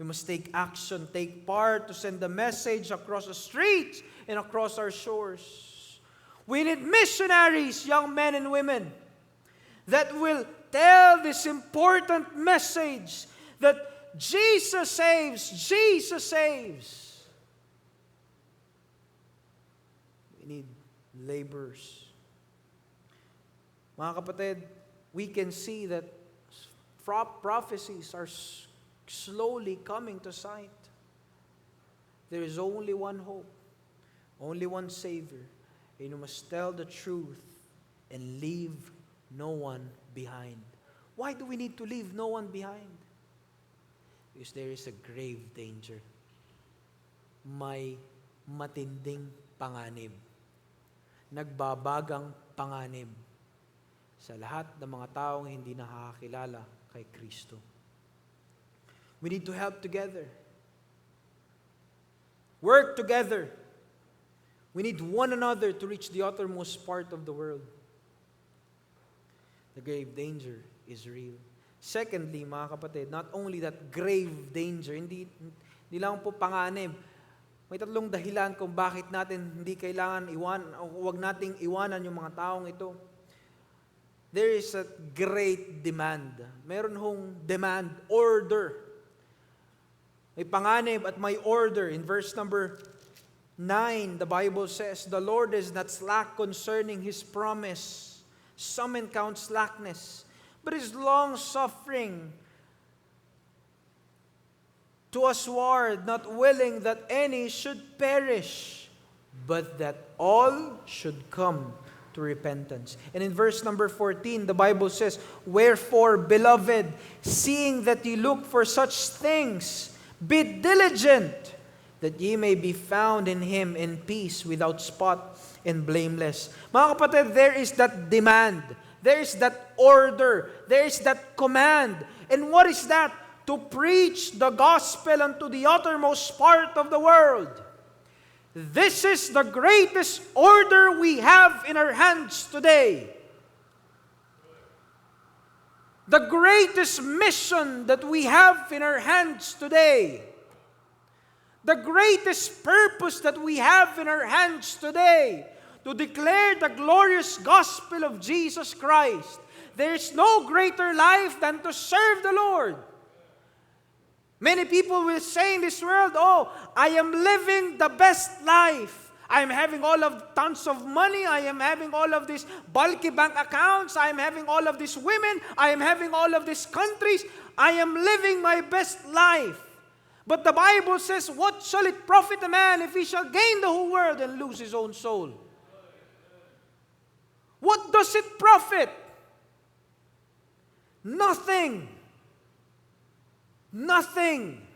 We must take action, take part to send the message across the streets and across our shores. We need missionaries, young men and women. that will tell this important message that Jesus saves, Jesus saves. We need laborers. Mga kapatid, we can see that prophecies are slowly coming to sight. There is only one hope, only one Savior, and you must tell the truth and leave no one behind. Why do we need to leave no one behind? Because there is a grave danger. May matinding panganib. Nagbabagang panganib sa lahat ng mga taong hindi nakakakilala kay Kristo. We need to help together. Work together. We need one another to reach the uttermost part of the world. The grave danger is real. Secondly, mga kapatid, not only that grave danger, hindi lang po panganib. May tatlong dahilan kung bakit natin hindi kailangan huwag nating iwanan yung mga taong ito. There is a great demand. Meron hong demand, order. May panganib at may order. In verse number 9, the Bible says, "The Lord is not slack concerning His promise. Some men count slackness, but is long-suffering to usward, not willing that any should perish, but that all should come to repentance." And in verse number 14, the Bible says, "Wherefore, beloved, seeing that ye look for such things, be diligent, that ye may be found in Him in peace, without spot and blameless." Mga kapatid, there is that demand. There is that order. There is that command. And what is that? To preach the gospel unto the uttermost part of the world. This is the greatest order we have in our hands today. The greatest mission that we have in our hands today. The greatest purpose that we have in our hands today. To declare the glorious gospel of Jesus Christ. There is no greater life than to serve the Lord. Many people will say in this world, "Oh, I am living the best life. I am having all of tons of money. I am having all of these bulky bank accounts. I am having all of these women. I am having all of these countries. I am living my best life." But the Bible says, "What shall it profit a man if he shall gain the whole world and lose his own soul?" What does it profit? Nothing. Nothing.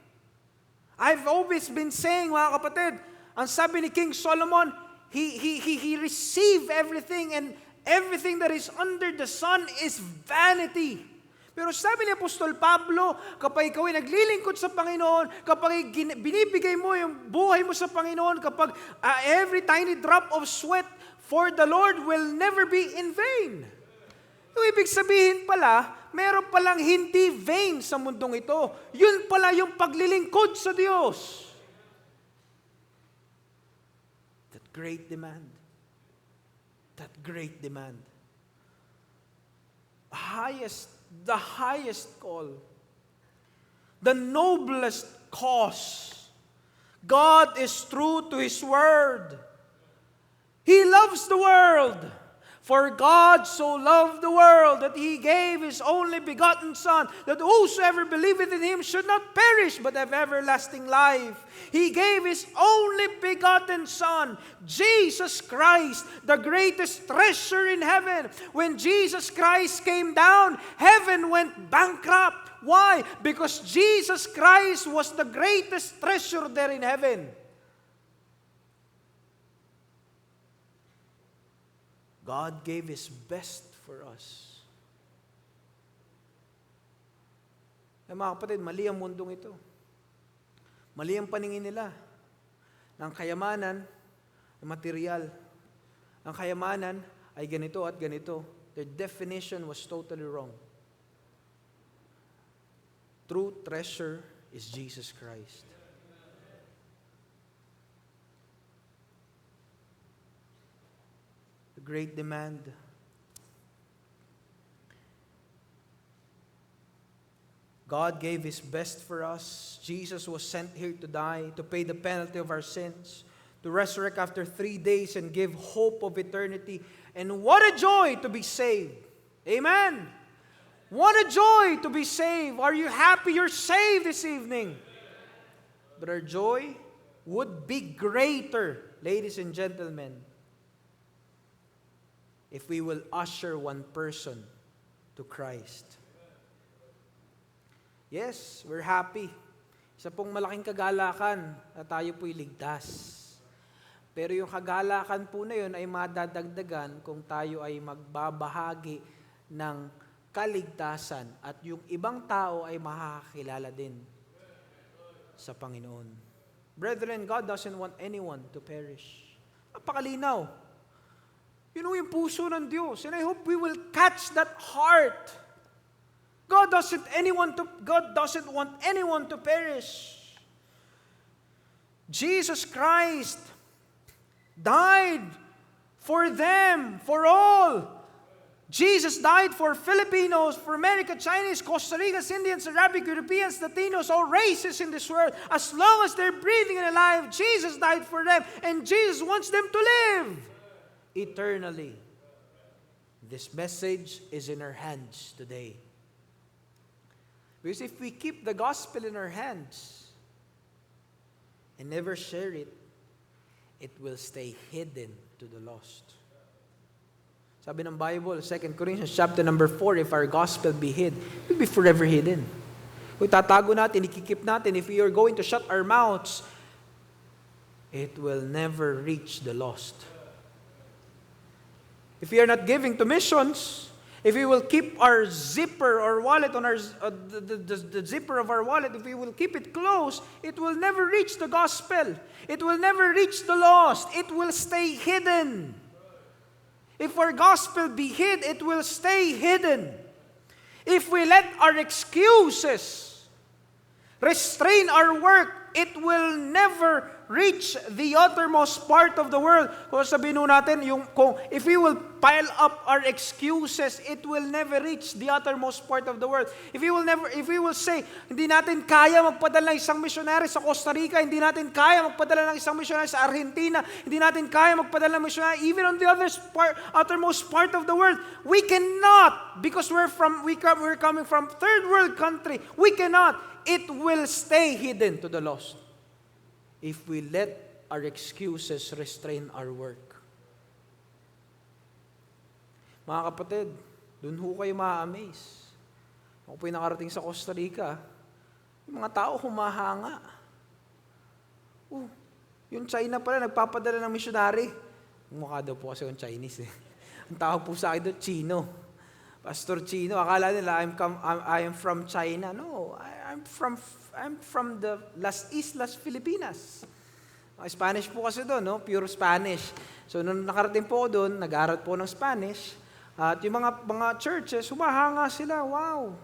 I've always been saying, mga kapatid, ang sabi ni King Solomon, he received everything, and everything that is under the sun is vanity. Pero sabi ni Apostol Pablo, kapag ikaw ay naglilingkod sa Panginoon, kapag binibigay mo yung buhay mo sa Panginoon, kapag every tiny drop of sweat for the Lord will never be in vain. Yung ibig sabihin pala, meron palang hindi vain sa mundong ito. Yun pala yung paglilingkod sa Diyos. That great demand. That great demand. The highest call. The noblest cause. God is true to His word. He loves the world. For God so loved the world that He gave His only begotten Son, that whosoever believeth in Him should not perish, but have everlasting life. He gave His only begotten Son, Jesus Christ, the greatest treasure in heaven. When Jesus Christ came down, heaven went bankrupt. Why? Because Jesus Christ was the greatest treasure there in heaven. God gave His best for us. Mga kapatid, mali ang mundong ito. Mali ang paningin nila ng kayamanan, ng material. Ang kayamanan ay ganito at ganito. Their definition was totally wrong. True treasure is Jesus Christ. Great demand. God gave His best for us. Jesus was sent here to die, to pay the penalty of our sins, to resurrect after 3 days and give hope of eternity. And what a joy to be saved. Amen. What a joy to be saved. Are you happy you're saved this evening? But our joy would be greater, ladies and gentlemen, if we will usher one person to Christ. Yes, we're happy. Isa pong malaking kagalakan na tayo po'y ligtas. Pero yung kagalakan po na yun ay madadagdagan kung tayo ay magbabahagi ng kaligtasan at yung ibang tao ay makakakilala din sa Panginoon. Brethren, God doesn't want anyone to perish. Napakalinaw. Yun yung puso ng Diyos. And I hope we will catch that heart. God doesn't want anyone to perish. Jesus Christ died for them, for all. Jesus died for Filipinos, for America, Chinese, Costa Ricans, Indians, Arabic, Europeans, Latinos, all races in this world. As long as they're breathing and alive, Jesus died for them, and Jesus wants them to live eternally. This message is in our hands today. Because if we keep the gospel in our hands and never share it, it will stay hidden to the lost. Sabi ng Bible, 2 Corinthians chapter number 4, if our gospel be hid, it will be forever hidden. Kung tatago natin, ikikip natin, if we are going to shut our mouths, it will never reach the lost. If we are not giving to missions, if we will keep our zipper or wallet on our the zipper of our wallet, if we will keep it closed, it will never reach the gospel. It will never reach the lost. It will stay hidden. If our gospel be hid, it will stay hidden. If we let our excuses restrain our work, it will never reach the uttermost part of the world. Kung sabihin natin, if we will pile up our excuses, it will never reach the uttermost part of the world. If we will say, hindi natin kaya magpadala ng isang missionary sa Costa Rica, hindi natin kaya magpadala ng isang missionary sa Argentina, hindi natin kaya magpadala ng missionary even on the uttermost part of the world, we cannot, because we're coming from third world country, we cannot. It will stay hidden to the lost if we let our excuses restrain our work. Mga kapatid, dun ho kayo ma-amaze. Ako po'y nakarating sa Costa Rica, yung mga tao humahanga. Yung China pala, nagpapadala ng missionary. Mukha daw po kasi yung Chinese eh. Ang tawag po sa akin doon, Chino. Pastor Chino, akala nila I am from China. No, I'm from the Las Islas Filipinas. Spanish po kasi doon, no? Pure Spanish. So nung nakarating po doon, nag-aaral po ng Spanish. At yung mga churches, humahanga sila. Wow!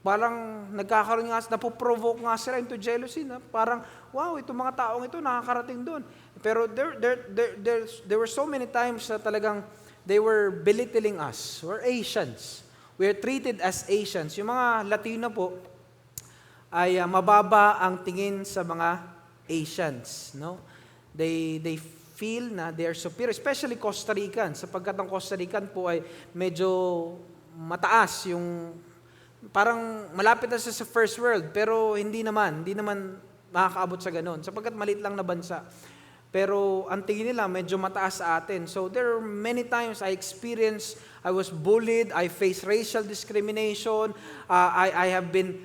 Parang nagkakaroon nga, napoprovoke nga sila into jealousy. Na? Parang, wow, itong mga taong ito nakakarating doon. Pero there were so many times na talagang they were belittling us. We're Asians. We are treated as Asians. Yung mga Latino po, ay mababa ang tingin sa mga Asians, no? They feel na they are superior, especially Costa Rican, sapagkat ang Costa Rican po ay medyo mataas, yung parang malapit na sa first world, pero hindi naman makakaabot sa ganun, sapagkat maliit lang na bansa. Pero ang tingin nila medyo mataas sa atin. So there are many times I was bullied, I faced racial discrimination, I have been,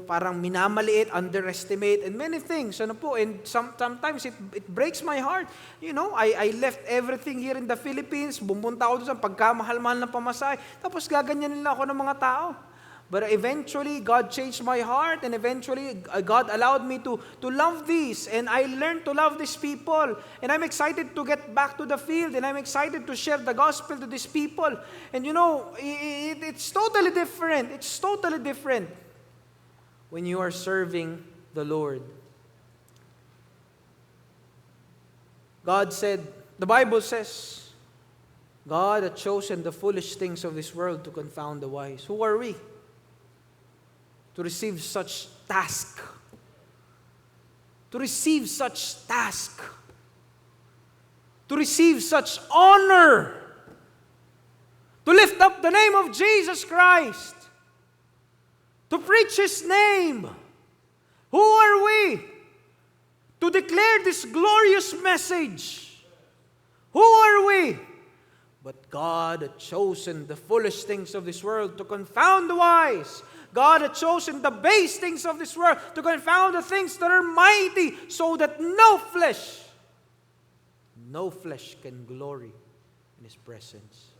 parang minamaliit, underestimate, and many things. Ano po, and sometimes it breaks my heart. I left everything here in the Philippines, bumunta ako doon sa pagkamahal-mahal ng pamasahe, tapos gaganyan nila ako ng mga tao. But eventually, God changed my heart, and eventually, God allowed me to love these, and I learned to love these people, and I'm excited to get back to the field, and I'm excited to share the gospel to these people. And it's totally different. It's totally different when you are serving the Lord. God said, the Bible says, God had chosen the foolish things of this world to confound the wise. Who are we to receive such task. To receive such task. To receive such honor. To lift up the name of Jesus Christ. To preach His name. Who are we to declare this glorious message? Who are we? But God had chosen the foolish things of this world to confound the wise. God had chosen the base things of this world to confound the things that are mighty, so that no flesh can glory in His presence.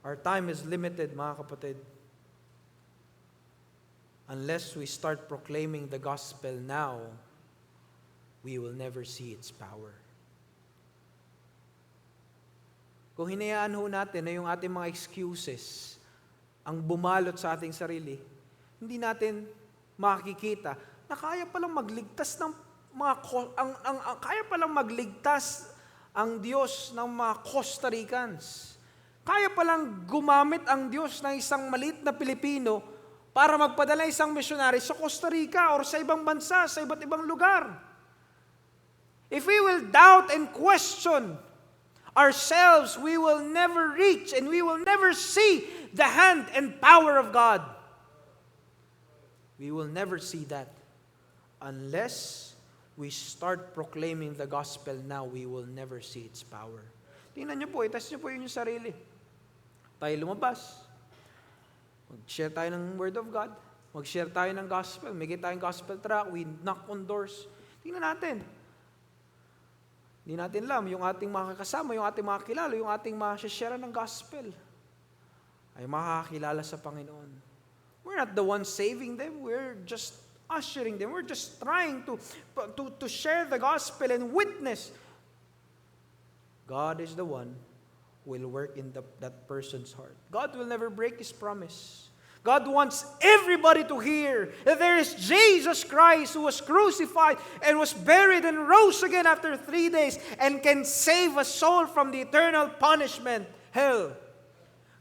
Our time is limited, mga kapatid. Unless we start proclaiming the gospel now, we will never see its power. Kung hinayaan ho natin na yung ating mga excuses ang bumalot sa ating sarili, hindi natin makikita na kaya palang magligtas ng kaya palang magligtas ang Diyos ng mga Costa Ricans. Kaya palang gumamit ang Diyos ng isang maliit na Pilipino para magpadala isang missionary sa Costa Rica or sa ibang bansa, sa iba't ibang lugar. If we will doubt and question ourselves, we will never reach and we will never see the hand and power of God. We will never see that unless we start proclaiming the gospel now. We will never see its power. Tingnan niyo po, itas niyo po yun yung sarili. Tayo lumabas. Mag-share tayo ng Word of God. Mag-share tayo ng gospel. May tayong gospel track. We knock on doors. Tingnan natin. Hindi natin alam, yung ating mga kasama, yung ating mga kilala, yung ating mga share ng gospel ay makakakilala sa Panginoon. We're not the ones saving them. We're just ushering them. We're just trying to share the gospel and witness. God is the one who will work in that person's heart. God will never break His promise. God wants everybody to hear that there is Jesus Christ who was crucified and was buried and rose again after 3 days and can save a soul from the eternal punishment, hell.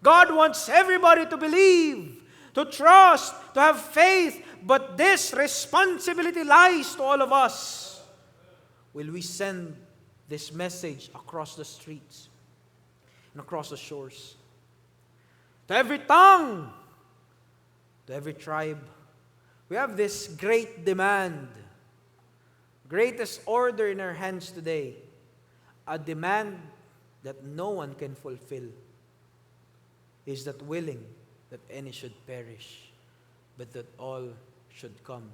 God wants everybody to believe, to trust, to have faith, but this responsibility lies to all of us. Will we send this message across the streets and across the shores? To every tongue, to every tribe. We have this great demand, greatest order in our hands today, a demand that no one can fulfill. Is that willing that any should perish, but that all should come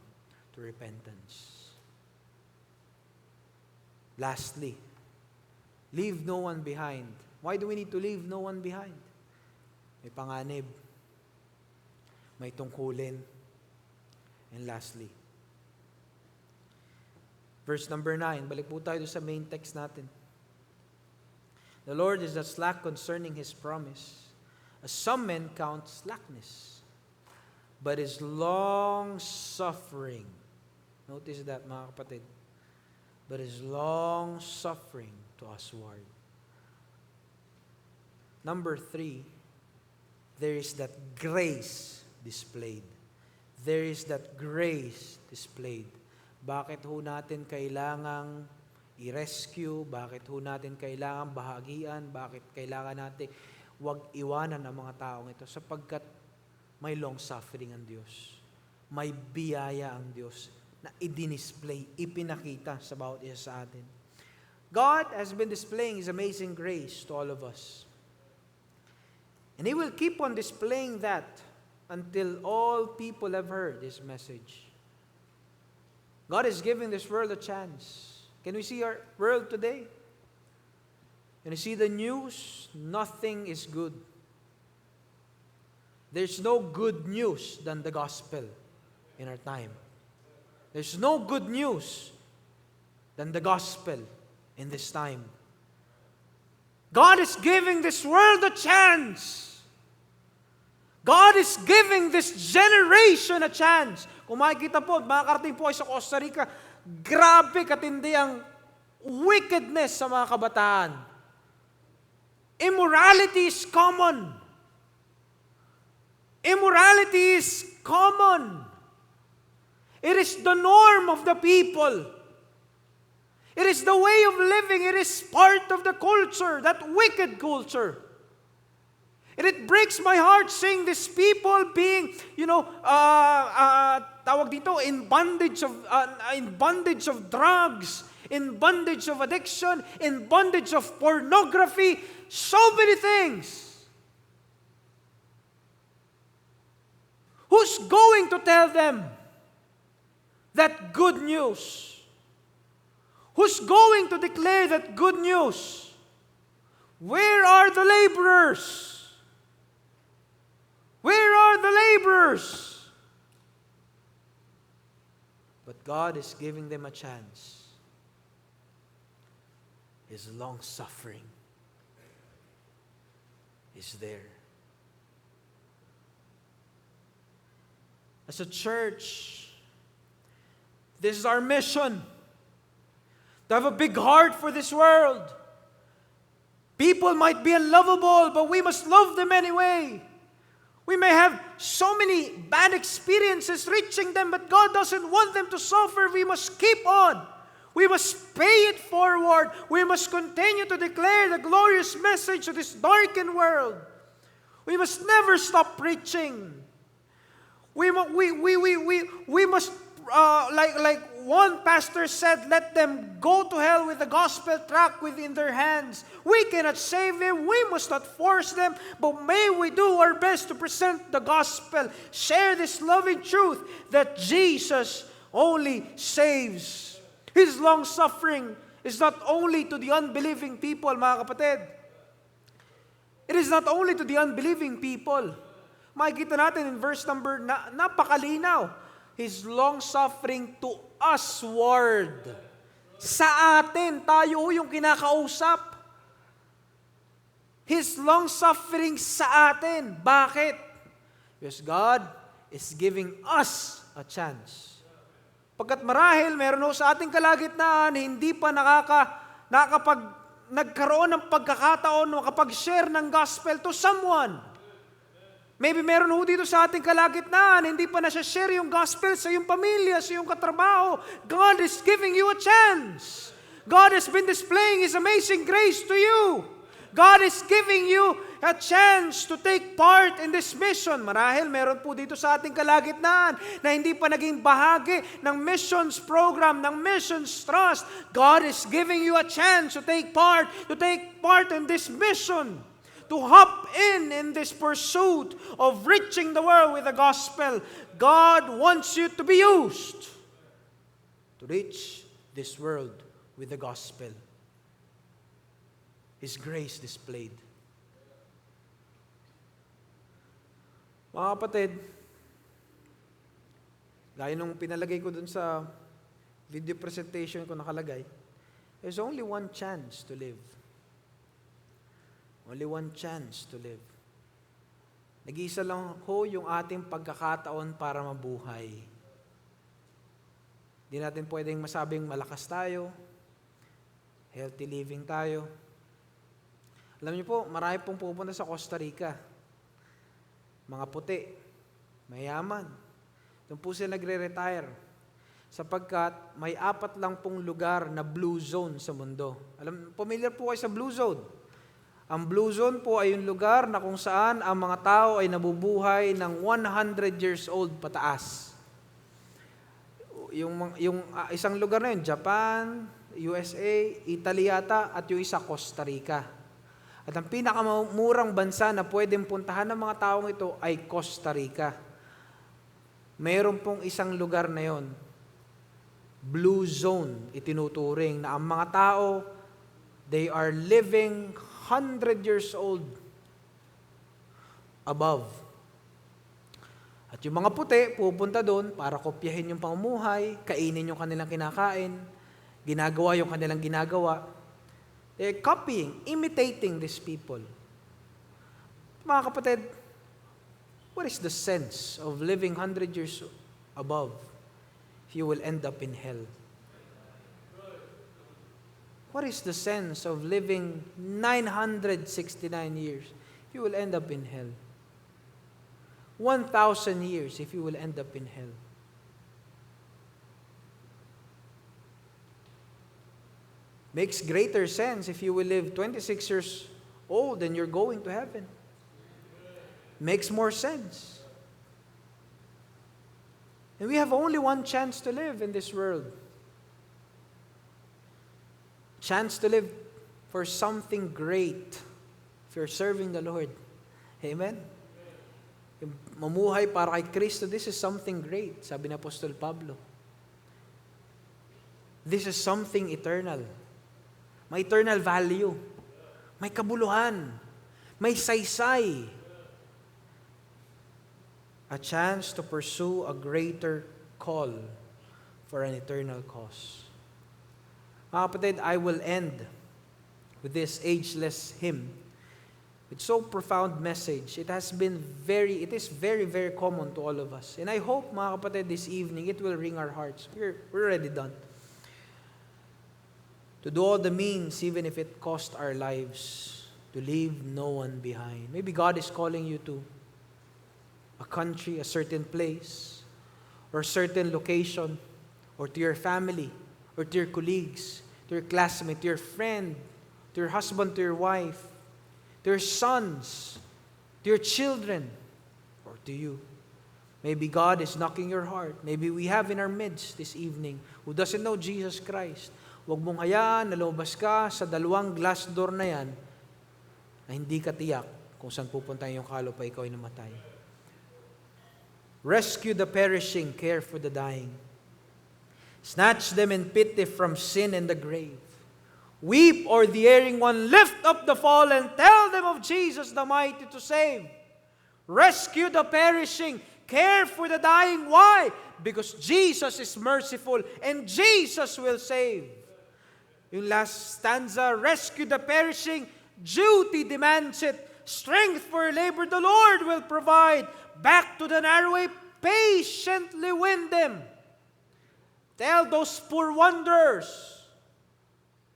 to repentance. Lastly, leave no one behind. Why do we need to leave no one behind? May panganib, may tungkulin. And lastly, verse number 9, balik po tayo sa main text natin. The Lord is not slack concerning His promise, as some men count slackness, but is long-suffering. Notice that, mga kapatid. But is long-suffering to usward. Number 3, there is that grace displayed. There is that grace displayed. Bakit ho natin kailangang i-rescue? Bakit ho natin kailangang bahagian? Bakit kailangan natin wag iwanan ang mga taong ito? Sapagkat may long suffering ang Diyos. May biyaya ang Diyos na i-display, ipinakita sa bawat isa sa atin. God has been displaying His amazing grace to all of us. And He will keep on displaying that until all people have heard His message. God is giving this world a chance. Can we see our world today? Can you see the news? Nothing is good. There's no good news than the gospel in our time. There's no good news than the gospel in this time. God is giving this world a chance. God is giving this generation a chance. Kung makikita po, makakarating po kayo sa Costa Rica, grabe katindi ang wickedness sa mga kabataan. Immorality is common. Immorality is common. It is the norm of the people. It is the way of living. It is part of the culture, that wicked culture. And it breaks my heart seeing these people being, tawag dito, in bondage of drugs, in bondage of addiction, in bondage of pornography, so many things. Who's going to tell them that good news? Who's going to declare that good news? Where are the laborers? Where are the laborers? But God is giving them a chance. His long suffering is there. As a church, this is our mission. To have a big heart for this world. People might be unlovable, but we must love them anyway. We may have so many bad experiences reaching them, but God doesn't want them to suffer. We must keep on. We must pay it forward. We must continue to declare the glorious message to this darkened world. We must never stop preaching. We must, like one pastor said, let them go to hell with the gospel tract within their hands. We cannot save them. We must not force them. But may we do our best to present the gospel. Share this loving truth that Jesus only saves. His long suffering is not only to the unbelieving people, mga kapatid. It is not only to the unbelieving people. Makikita natin in verse number, napakalinaw. His long suffering to usward. Sa atin, tayo yung kinakausap. His long suffering sa atin. Bakit? Because God is giving us a chance. Pagkat marahil, meron sa ating kalagitnaan, hindi pa nagkaroon ng pagkakataon makapag-share ng gospel to someone. Maybe meron dito sa ating kalagitnaan, hindi pa nasa-share yung gospel sa iyong pamilya, sa iyong katrabaho. God is giving you a chance. God has been displaying His amazing grace to you. God is giving you a chance to take part in this mission. Marahil meron po dito sa ating kalagitnaan na hindi pa naging bahagi ng missions program, ng missions trust. God is giving you a chance to take part in this mission. To hop in this pursuit of reaching the world with the gospel. God wants you to be used to reach this world with the gospel. His grace displayed. Mga kapatid, gaya nung pinalagay ko dun sa video presentation ko nakalagay, there's only one chance to live. Only one chance to live. Nag-iisa lang yung ating pagkakataon para mabuhay. Hindi natin pwedeng masabing malakas tayo, healthy living tayo. Alam niyo po, marami pong pupunta sa Costa Rica. Mga puti, mayaman. Doon po sila nagre-retire. Sapagkat may 4 lang pong lugar na blue zone sa mundo. Familiar po kayo sa blue zone? Ang blue zone po ay yung lugar na kung saan ang mga tao ay nabubuhay ng 100 years old pataas. Yung isang lugar na yun, Japan, USA, Italy yata, at yung isa Costa Rica. At ang pinakamurang bansa na pwedeng puntahan ng mga taong ito ay Costa Rica. Mayroon pong isang lugar na yon, blue zone, itinuturing na ang mga tao, they are living 100 years old above. At yung mga puti, pupunta doon para kopyahin yung pamumuhay, kainin yung kanilang kinakain, ginagawa yung kanilang ginagawa. They're copying, imitating these people. Mga kapatid, what is the sense of living 100 years above if you will end up in hell? What is the sense of living 969 years if you will end up in hell? 1,000 years if you will end up in hell. Makes greater sense if you will live 26 years old and you're going to heaven. Makes more sense. And we have only one chance to live in this world. Chance to live for something great if you're serving the Lord. Amen? Yung mamuhay para kay Kristo, this is something great, sabi ni Apostol Pablo. This is something eternal. May eternal value. May kabuluhan. May saysay. A chance to pursue a greater call for an eternal cause. Mga kapatid, I will end with this ageless hymn. It's so profound message. It is very, very common to all of us. And I hope, mga kapatid, this evening, it will ring our hearts. We're already done. To do all the means, even if it cost our lives, to leave no one behind. Maybe God is calling you to a country, a certain place, or a certain location, or to your family, or to your colleagues, to your classmate, to your friend, to your husband, to your wife, to your sons, to your children, or to you. Maybe God is knocking your heart. Maybe we have in our midst this evening who doesn't know Jesus Christ. Huwag mong hayaan na lumabas ka sa dalawang glass door na yan na hindi ka tiyak kung saan pupunta yung kalo pa ikaw ay namatay. Rescue the perishing, care for the dying. Snatch them in pity from sin and the grave. Weep o'er the erring one, lift up the fallen, tell them of Jesus the mighty to save. Rescue the perishing, care for the dying. Why? Because Jesus is merciful and Jesus will save. Yung last stanza, rescue the perishing, duty demands it. Strength for labor the Lord will provide. Back to the narrow way, patiently win them. Tell those poor wanderers,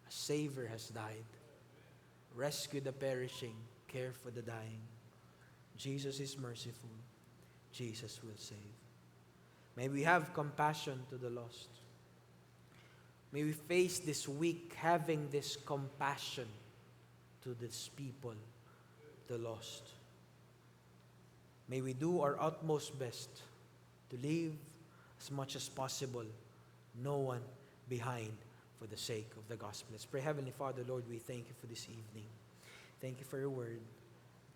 a Savior has died. Rescue the perishing, care for the dying. Jesus is merciful. Jesus will save. May we have compassion to the lost. May we face this week having this compassion to these people, the lost. May we do our utmost best to leave as much as possible no one behind for the sake of the gospel. Let's pray. Heavenly Father, Lord, we thank you for this evening. Thank you for your word.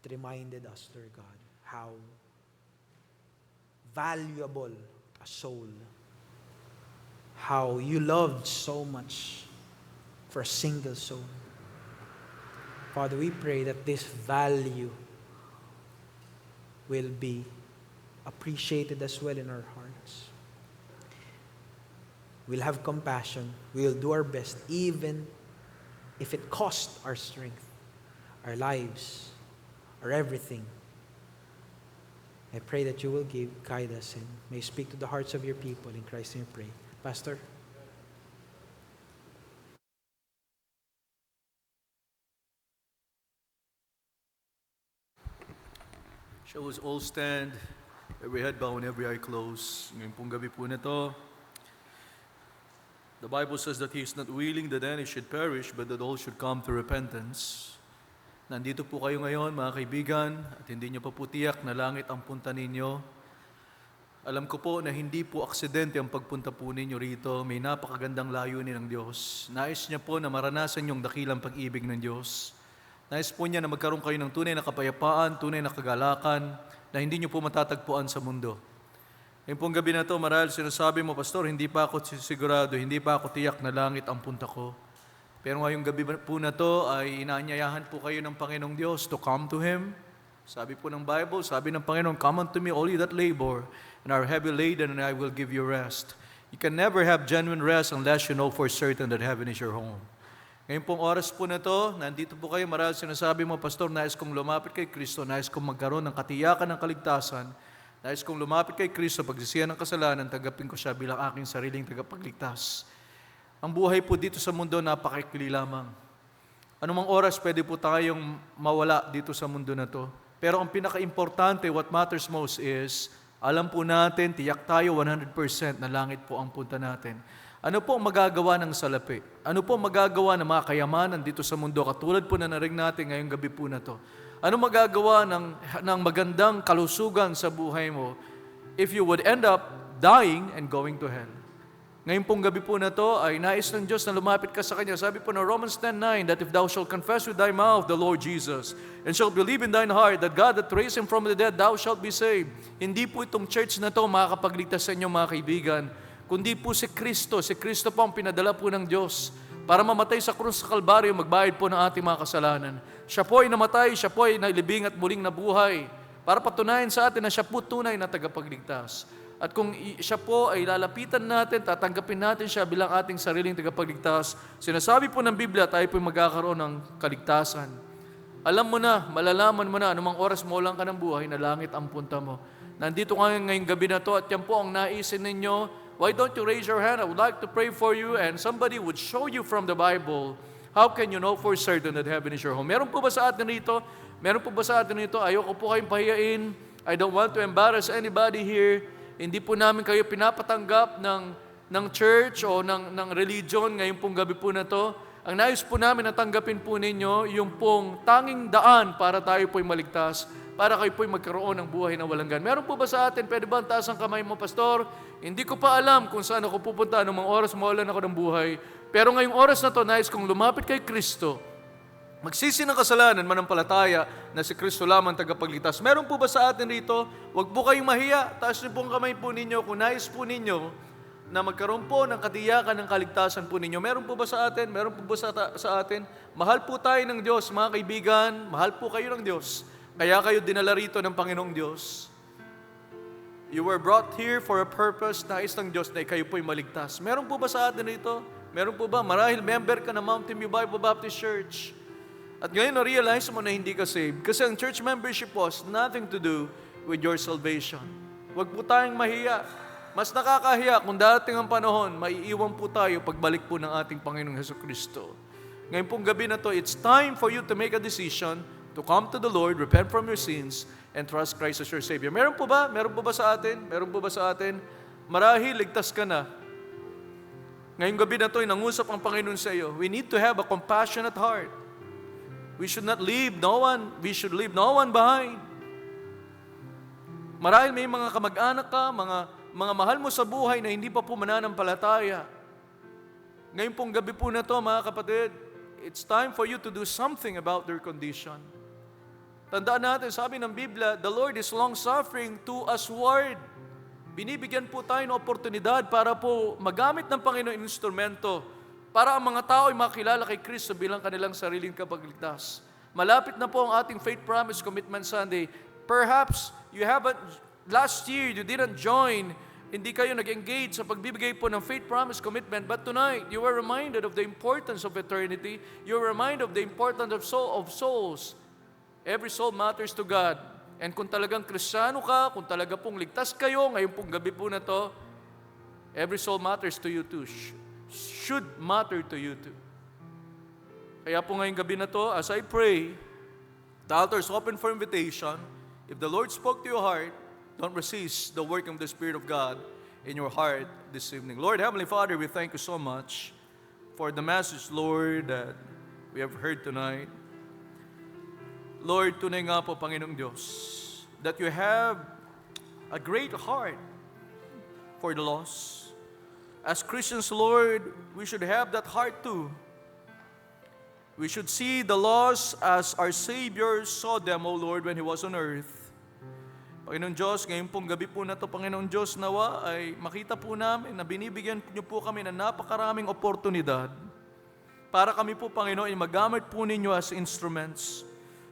It reminded us, Lord God, how valuable a soul, how you loved so much for a single soul. Father, we pray that this value will be appreciated as well in our hearts. We'll have compassion. We'll do our best, even if it costs our strength, our lives, our everything. I pray that you will guide us and may speak to the hearts of your people. In Christ's name we pray. Pastor? Shall we all stand, every head bowed and every eye closed. Ngayon pong gabi po na to, the Bible says that He is not willing that any should perish, but that all should come to repentance. Nandito po kayo ngayon, mga kaibigan, at hindi nyo pa po tiyak na langit ang punta ninyo. Alam ko po na hindi po aksidente ang pagpunta po ninyo rito. May napakagandang layunin ng Diyos. Nais niya po na maranasan yung dakilang pag-ibig ng Diyos. Nais po niya na magkaroon kayo ng tunay na kapayapaan, tunay na kagalakan, na hindi niyo po matatagpuan sa mundo. Ngayon pong gabi na to, marahil sinasabi mo, Pastor, hindi pa ako sigurado, hindi pa ako tiyak na langit ang punta ko. Pero ngayong gabi po na to ay inaanyayahan po kayo ng Panginoong Diyos to come to Him. Sabi po ng Bible, sabi ng Panginoon, come unto me all you that labor and are heavy laden, and I will give you rest. You can never have genuine rest unless you know for certain that heaven is your home. Ngayon pong oras po na to, nandito po kayo, marahil sinasabi mo, Pastor, nais kong lumapit kay Kristo, nais kong magkaroon ng katiyakan ng kaligtasan, nais kong lumapit kay Kristo, pagsisihan ng kasalanan, tagapin ko siya bilang aking sariling tagapagligtas. Ang buhay po dito sa mundo, napakaikli lamang. Anumang oras pwede po tayong mawala dito sa mundo na to. Pero ang pinaka-importante, what matters most is, alam po natin, tiyak tayo 100% na langit po ang punta natin. Ano po ang magagawa ng salapi? Ano po ang magagawa ng mga kayamanan dito sa mundo? Katulad po na naring natin ngayong gabi po na to. Ano magagawa ng magandang kalusugan sa buhay mo if you would end up dying and going to hell? Ngayon pong gabi po na to ay nais ng Diyos na lumapit ka sa Kanya. Sabi po na Romans 10:9, that if thou shalt confess with thy mouth the Lord Jesus, and shalt believe in thine heart that God that raised Him from the dead, thou shalt be saved. Hindi po itong church na to makakapagligtas sa inyo, mga kaibigan, kundi po si Kristo. Si Kristo po ang pinadala po ng Diyos para mamatay sa krus sa Kalbaryo, magbayad po ng ating mga kasalanan. Siya po ay namatay, siya po ay nailibing at muling nabuhay para patunayan sa atin na siya po tunay na tagapagligtas. At kung siya po ay lalapitan natin, tatanggapin natin siya bilang ating sariling tagapagligtas, sinasabi po ng Biblia, tayo po magkakaroon ng kaligtasan. Alam mo na, malalaman mo na, anumang oras mo lang ka ng buhay, na langit ang punta mo. Nandito nga ngayong gabi na to, at yan po ang naisin ninyo. Why don't you raise your hand? I would like to pray for you, and somebody would show you from the Bible, how can you know for certain that heaven is your home? Meron po ba sa atin rito? Meron po ba sa atin rito? Ayoko po kayong pahiyain. I don't want to embarrass anybody here. Hindi po namin kayo pinapatanggap ng church o ng religion ngayong pong gabi po na to. Ang nais po namin na tanggapin po ninyo yung pong tanging daan para tayo po'y maligtas, para kayo po'y magkaroon ng buhay na walang gan. Meron po ba sa atin, pwede ba ang taas ang kamay mo, Pastor? Hindi ko pa alam kung saan ako pupunta, anong mga oras mawalan ako ng buhay. Pero ngayong oras na to, nais kong lumapit kay Kristo, magsisi ng kasalanan, manampalataya na si Kristo lamang tagapagligtas. Meron po ba sa atin rito? Huwag po kayong mahiya. Taas niyo pong kamay po ninyo kung nais po ninyo na magkaroon po ng katiyakan ng kaligtasan po ninyo. Meron po ba sa atin? Meron po ba sa atin? Mahal po tayo ng Diyos, mga kaibigan. Mahal po kayo ng Diyos. Kaya kayo dinala rito ng Panginoong Diyos. You were brought here for a purpose. Nais ng Diyos na kayo po'y maligtas. Meron po ba sa atin rito? Meron po ba? Marahil member ka ng Mountain View Bible Baptist Church. At ngayon na-realize mo na hindi ka saved. Kasi ang church membership has nothing to do with your salvation. Huwag po tayong mahiya. Mas nakakahiya kung darating ang panahon, maiiwan po tayo pagbalik po ng ating Panginoong Jesucristo. Ngayon pong gabi na to, it's time for you to make a decision to come to the Lord, repent from your sins, and trust Christ as your Savior. Meron po ba? Meron po ba sa atin? Meron po ba sa atin? Marahil, ligtas ka na. Ngayong gabi na to, nangusap ang Panginoon sa iyo. We need to have a compassionate heart. We should leave no one behind. Marahil may mga kamag-anak ka, mga mahal mo sa buhay na hindi pa po mananampalataya. Ngayon pong gabi po na to, mga kapatid, it's time for you to do something about their condition. Tandaan natin, sabi ng Biblia, the Lord is long-suffering to usward. Binibigyan po tayo ng oportunidad para po magamit ng Panginoon instrumento para ang mga tao ay makilala kay Kristo bilang kanilang sariling kapagligtas. Malapit na po ang ating Faith Promise Commitment Sunday. Perhaps last year you didn't join, hindi kayo nag-engage sa pagbibigay po ng Faith Promise Commitment, but tonight you were reminded of the importance of eternity. You were reminded of the importance of souls. Every soul matters to God. And kung talagang Kristiyano ka, kung talaga pong ligtas kayo, ngayon pong gabi po na to, every soul matters to you too. Should matter to you too. Kaya po ngayong gabi na to, as I pray, the altar is open for invitation. If the Lord spoke to your heart, don't resist the work of the Spirit of God in your heart this evening. Lord, Heavenly Father, we thank you so much for the message, Lord, that we have heard tonight. Lord, tunay nga po, Panginoong Diyos, that you have a great heart for the lost. As Christians, Lord, we should have that heart too. We should see the lost as our Savior saw them, O Lord, when He was on earth. Panginoon Diyos, ngayon pong gabi po na to, Panginoon Diyos, nawa ay makita po namin na binibigyan niyo po kami ng napakaraming oportunidad para kami po, Panginoon, ay magamit po ninyo as instruments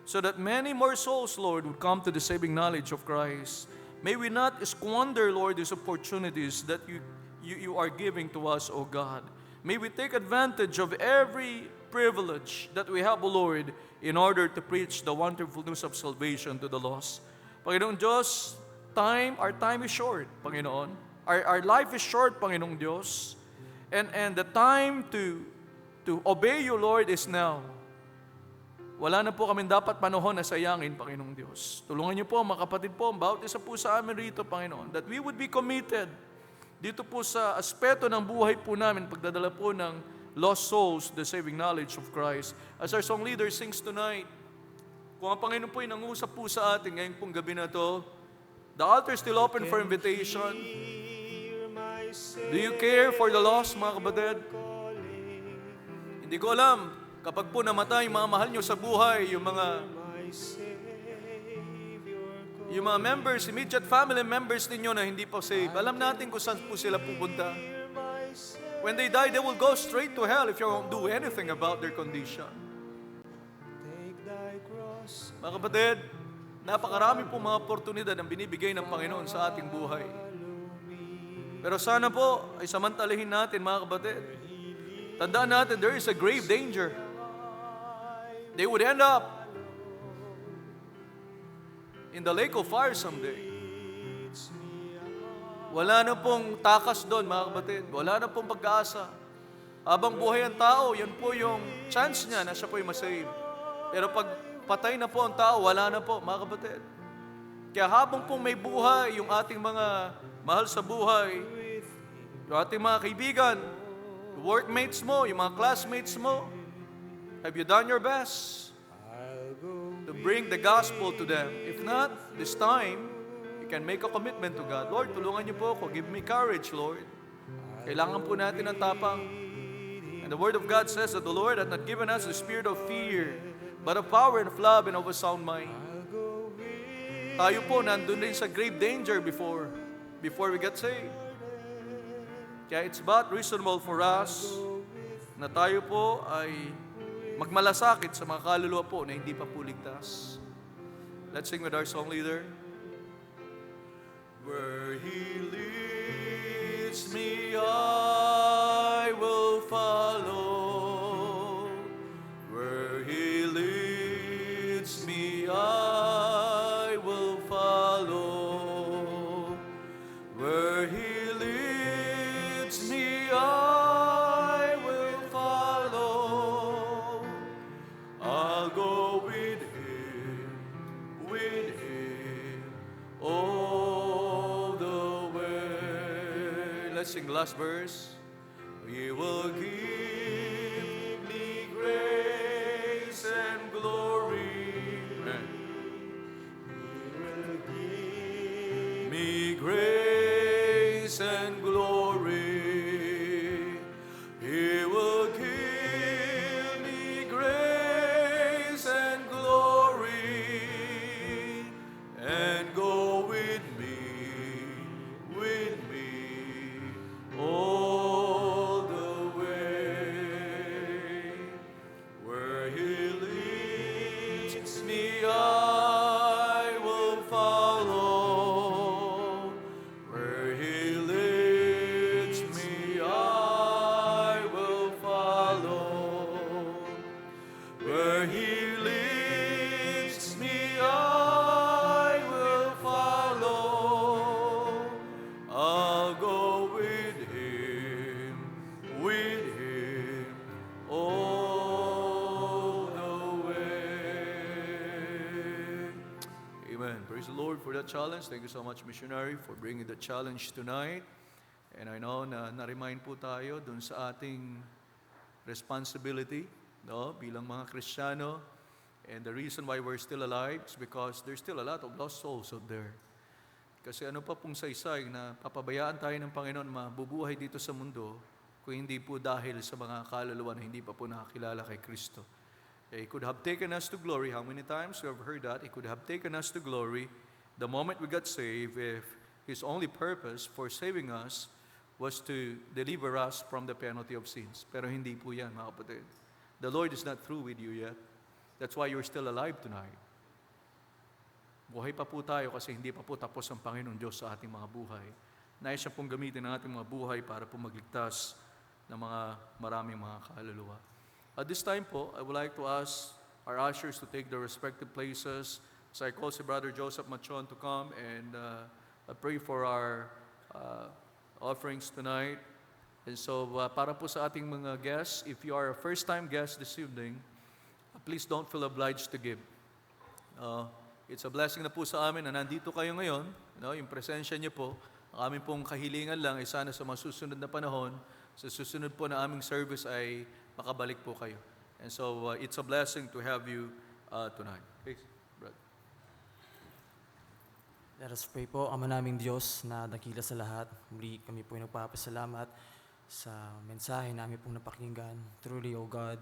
so that many more souls, Lord, would come to the saving knowledge of Christ. May we not squander, Lord, these opportunities that you are giving to us, O God. May we take advantage of every privilege that we have, O Lord, in order to preach the wonderful news of salvation to the lost. Panginoon Diyos, our time is short, Panginoon. Our life is short, Panginoong Diyos. And the time to obey you, Lord, is now. Wala na po kami dapat panahon na sayangin, Panginoong Diyos. Tulungan niyo po, mga kapatid po, bawat isa po sa amin rito, Panginoon, that we would be committed dito po sa aspeto ng buhay po namin, pagdadala po ng lost souls, the saving knowledge of Christ. As our song leader sings tonight, kung ang Panginoon po ay nangusap po sa atin ngayong pong gabi na to, the altar is still open for invitation. Do you care for the lost, mga kapatid? Hindi ko alam, kapag po namatay yung mga mahal nyo sa buhay, yung mga members, immediate family members ninyo na hindi pa saved, alam natin kung saan po sila pupunta. When they die, they will go straight to hell if you won't do anything about their condition. Mga kapatid, napakarami po mga oportunidad ang binibigay ng Panginoon sa ating buhay. Pero sana po ay samantalahin natin, mga kapatid. Tandaan natin, there is a grave danger. They would end up in the lake of fire someday. Wala na pong takas doon, mga kapatid. Wala na pong pag-asa. Habang buhay ang tao, yan po yung chance niya na siya po yung masave. Pero pag patay na po ang tao, wala na po, mga kapatid. Kaya habang pong may buhay, yung ating mga mahal sa buhay, yung ating mga kaibigan, yung workmates mo, yung mga classmates mo, have you done your best to bring the gospel to them? If not, this time, you can make a commitment to God. Lord, tulungan niyo po ako. Give me courage, Lord. Kailangan po natin ng tapang. And the Word of God says that the Lord hath not given us the spirit of fear, but of power and of love and of a sound mind. Tayo po nandun din sa grave danger before we get saved. Kaya it's but reasonable for us na tayo po ay magmalasakit sa mga kaluluwa po na hindi pa po ligtas. Let's sing with our song leader. Where He leads me, I will follow. Where He leads me, I will follow. Where He leads me, I will follow. I'll go with Him, all the way. Let's sing the last verse. He will give me grace and glory. Me grace and glory. He will give me grace and glory, and go with me all the way. Where He leads me, I will follow. Where He leads me, I will follow. Where He leads me, I will follow. I'll go with Him all the way. Amen. Praise the Lord for that challenge. Thank you so much, missionary, for bringing the challenge tonight. And I know na na-remind po tayo dun sa ating responsibility, no, bilang mga Kristiyano. And the reason why we're still alive is because there's still a lot of lost souls out there. Kasi ano pa pong saysay na papabayaan tayo ng Panginoon mabubuhay dito sa mundo kung hindi po dahil sa mga kaluluwa na hindi pa po nakakilala kay Kristo. He could have taken us to glory. How many times we have heard that? He could have taken us to glory the moment we got saved if His only purpose for saving us was to deliver us from the penalty of sins. Pero hindi po yan, mga kapatid. The Lord is not through with you yet. That's why you're still alive tonight. Buhay pa po tayo kasi hindi pa po tapos ang Panginoon Diyos sa ating mga buhay. Nais siya pong gamitin ang ating mga buhay para po magligtas ng mga maraming mga kaluluwa. At this time po, I would like to ask our ushers to take their respective places. So I call si Brother Joseph Machon to come and pray for our offerings tonight. And so para po sa ating mga guests, if you are a first-time guest this evening, please don't feel obliged to give. It's a blessing na po sa amin na nandito kayo ngayon, yung presensya niyo po. Ang aming pong kahilingan lang ay sana sa mga susunod na panahon, sa susunod po na aming service ay makabalik po kayo. And so it's a blessing to have you tonight. Okay, brother. Let us pray po. Ama naming Diyos na dakila sa lahat, muli kami po ay nagpapasalamat sa mensahe namin pong napakinggan. Truly, O God,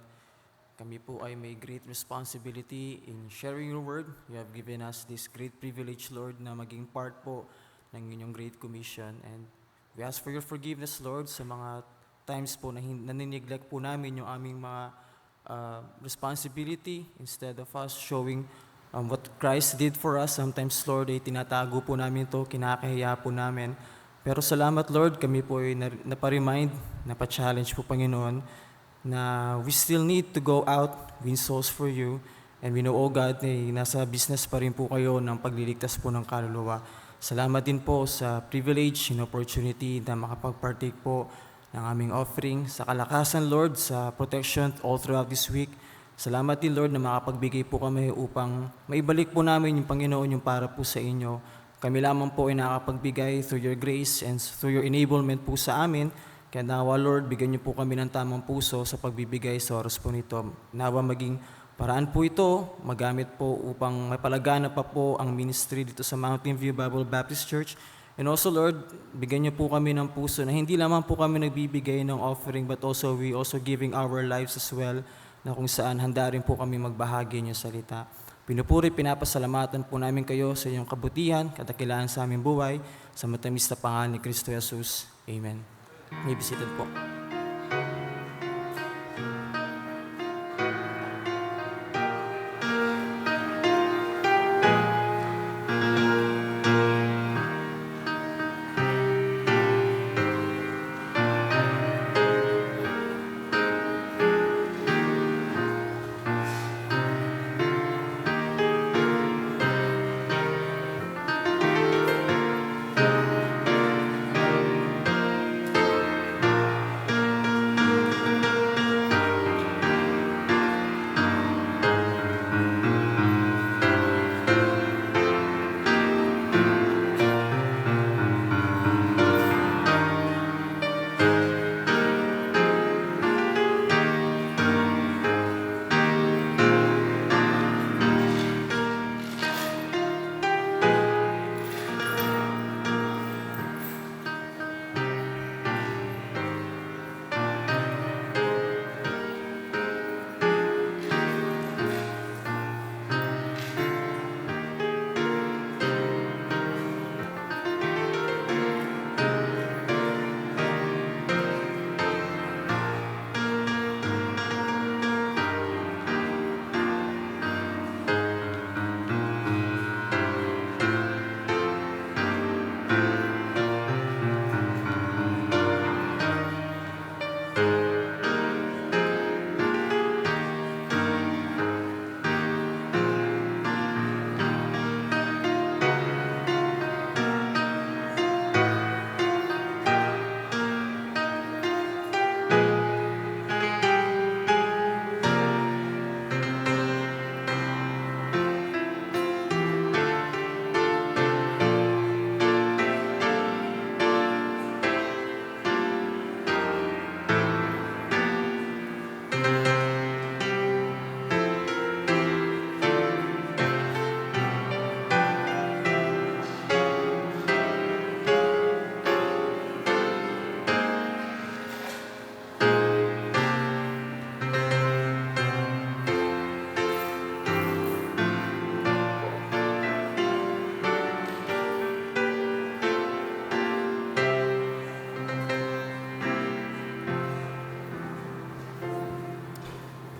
kami po ay may great responsibility in sharing your word. You have given us this great privilege, Lord, na maging part po ng inyong great commission. And we ask for your forgiveness, Lord, sa mga times po na nanineglect po namin yung aming mga responsibility instead of us showing what Christ did for us. Sometimes, Lord, ay tinatago po namin ito, kinakahiya po namin. Pero salamat, Lord, kami po ay naparemind, napachallenge po, Panginoon, na we still need to go out, win souls for you. And we know, oh God, nasa business pa rin po kayo ng pagliligtas po ng kaluluwa. Salamat din po sa privilege and opportunity na makapag-partake po ng aming offering. Sa kalakasan, Lord, sa protection all throughout this week. Salamat din, Lord, na makapagbigay po kami upang maibalik po namin yung Panginoon yung para po sa inyo. Kami lamang po ay nakapagbigay through your grace and through your enablement po sa amin. Kaya nawa, Lord, bigyan niyo po kami ng tamang puso sa pagbibigay sa oras po nito. Nawa maging paraan po ito, magamit po upang mapalagana pa po ang ministry dito sa Mountain View Bible Baptist Church. And also, Lord, bigyan niyo po kami ng puso na hindi lamang po kami nagbibigay ng offering, but also we also giving our lives as well, na kung saan handa rin po kami magbahagi ng salita. Pinupuri, pinapasalamatan po namin kayo sa iyong kabutihan, kadakilaan sa aming buhay, sa matamis na pangalan ni Kristo Jesus. Amen. May be seated po.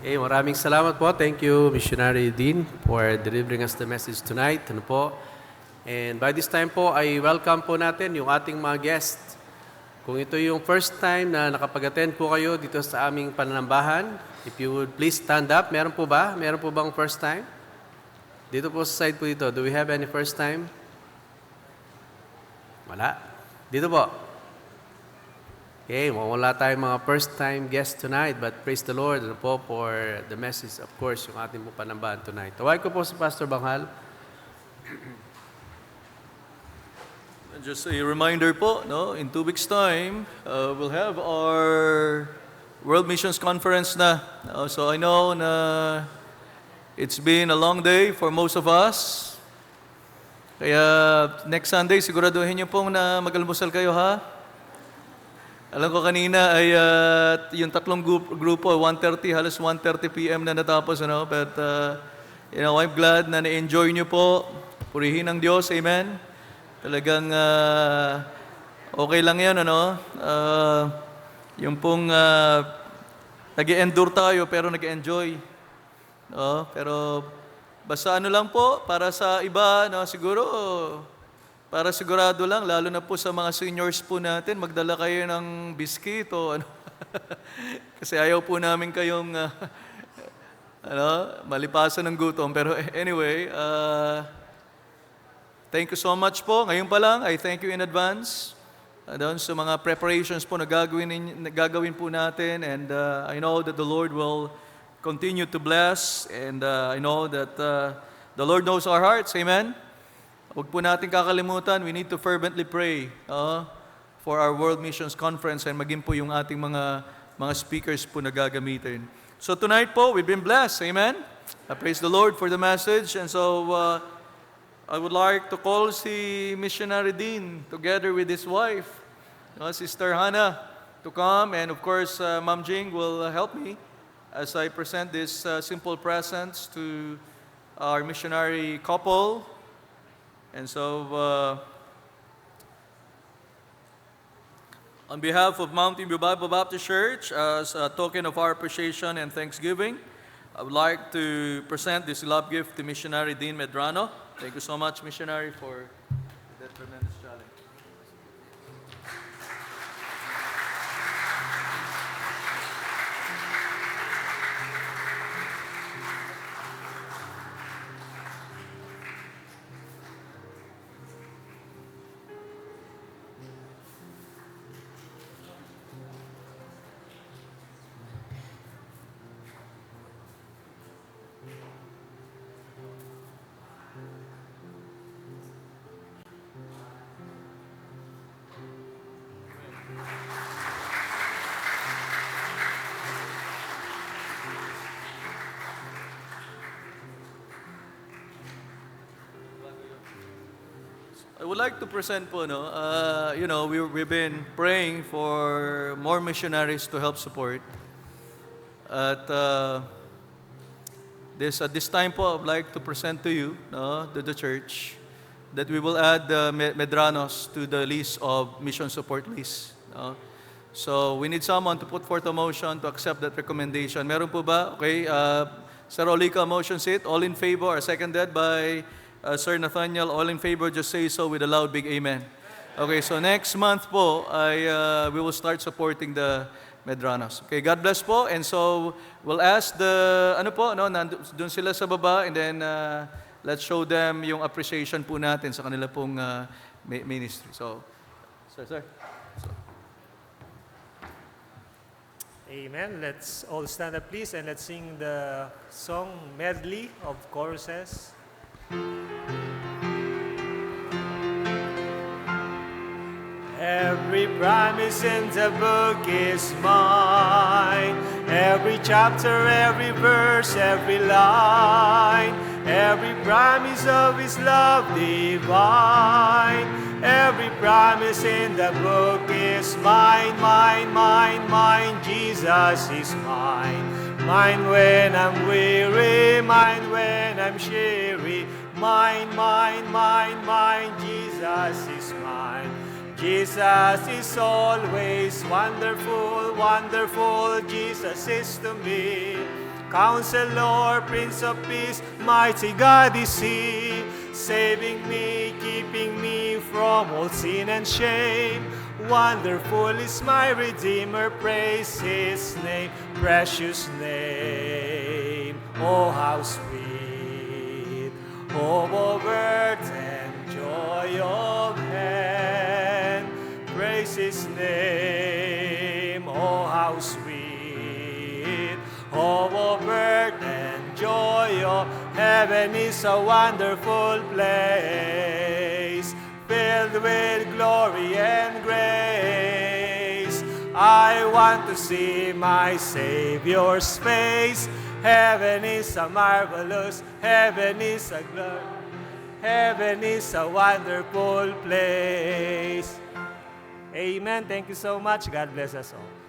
Okay, maraming salamat po. Thank you, Missionary Dean, for delivering us the message tonight. Ano po? And by this time po, ay welcome po natin yung ating mga guests. Kung ito yung first time na nakapag-attend po kayo dito sa aming pananambahan, if you would please stand up. Meron po ba? Meron po bang first time? Dito po sa side po dito. Do we have any first time? Wala. Dito po. Okay, wala tayong mga first-time guests tonight, but praise the Lord ano po for the message, of course, yung ating po panambahan tonight. Tawag ko po si Pastor Banghal. Just a reminder po, no, in 2 weeks' time, we'll have our World Missions Conference na. So I know na it's been a long day for most of us. Kaya next Sunday, siguraduhin niyo pong na mag-almusal kayo, ha? Alam ko kanina ay yung tatlong grupo, 1:30, halos 1:30 p.m. na natapos, ano? But, I'm glad na na-enjoy niyo po. Purihin ang Diyos, amen? Talagang okay lang yan, ano? Yung pong nag-endure tayo pero nag-enjoy. No? Pero basta ano lang po, para sa iba, no, siguro, para sigurado lang, lalo na po sa mga seniors po natin, magdala kayo ng biscuit o ano. Kasi ayaw po namin kayong malipasan ng gutom. Pero anyway, thank you so much po. Ngayon pa lang, I thank you in advance doon sa mga preparations po na gagawin po natin. And I know that the Lord will continue to bless. And I know that the Lord knows our hearts. Amen? Huwag po natin kakalimutan, we need to fervently pray for our World Missions Conference and maging po yung ating mga speakers po na gagamitin. So tonight po, we've been blessed. Amen? I praise the Lord for the message. And so, I would like to call si Missionary Dean together with his wife, Sister Hannah, to come. And of course, Ma'am Jing will help me as I present this simple presents to our missionary couple. And so, on behalf of Mountain View Bible Baptist Church, as a token of our appreciation and thanksgiving, I would like to present this love gift to Missionary Dean Medrano. Thank you so much, Missionary, for that tremendous challenge. I would like to present po, we've been praying for more missionaries to help support. At this time po, I would like to present to you, to the church, that we will add the Medranos to the list of mission support list. So we need someone to put forth a motion to accept that recommendation. Meron po ba? Okay, Sir Olica, motion it. All in favor, seconded by Sir Nathaniel. All in favor, just say so with a loud big amen. Okay, so next month po, we will start supporting the Medranos. Okay, God bless po. And so, we'll ask nandun sila sa baba, and then let's show them yung appreciation po natin sa kanila pong ministry. So, sir. Amen. Let's all stand up, please, and let's sing the song medley of choruses. Every promise in the book is mine. Every chapter, every verse, every line. Every promise of His love divine. Every promise in the book is mine, mine, mine, mine. Jesus is mine. Mine when I'm weary, mine when I'm cheery. Mine, mine, mine, mine. Jesus is mine. Jesus is always wonderful, wonderful. Jesus is to me. Counselor, Prince of Peace, mighty God is He. Saving me, keeping me from all sin and shame. Wonderful is my Redeemer, praise His name, precious name. Oh, how sweet, hope of earth and joy of heaven. Praise His name. how sweet. Oh, birth and joy, oh, heaven is a wonderful place, filled with glory and grace. I want to see my Savior's face. Heaven is a marvelous, heaven is a glory, heaven is a wonderful place. Amen. Thank you so much. God bless us all.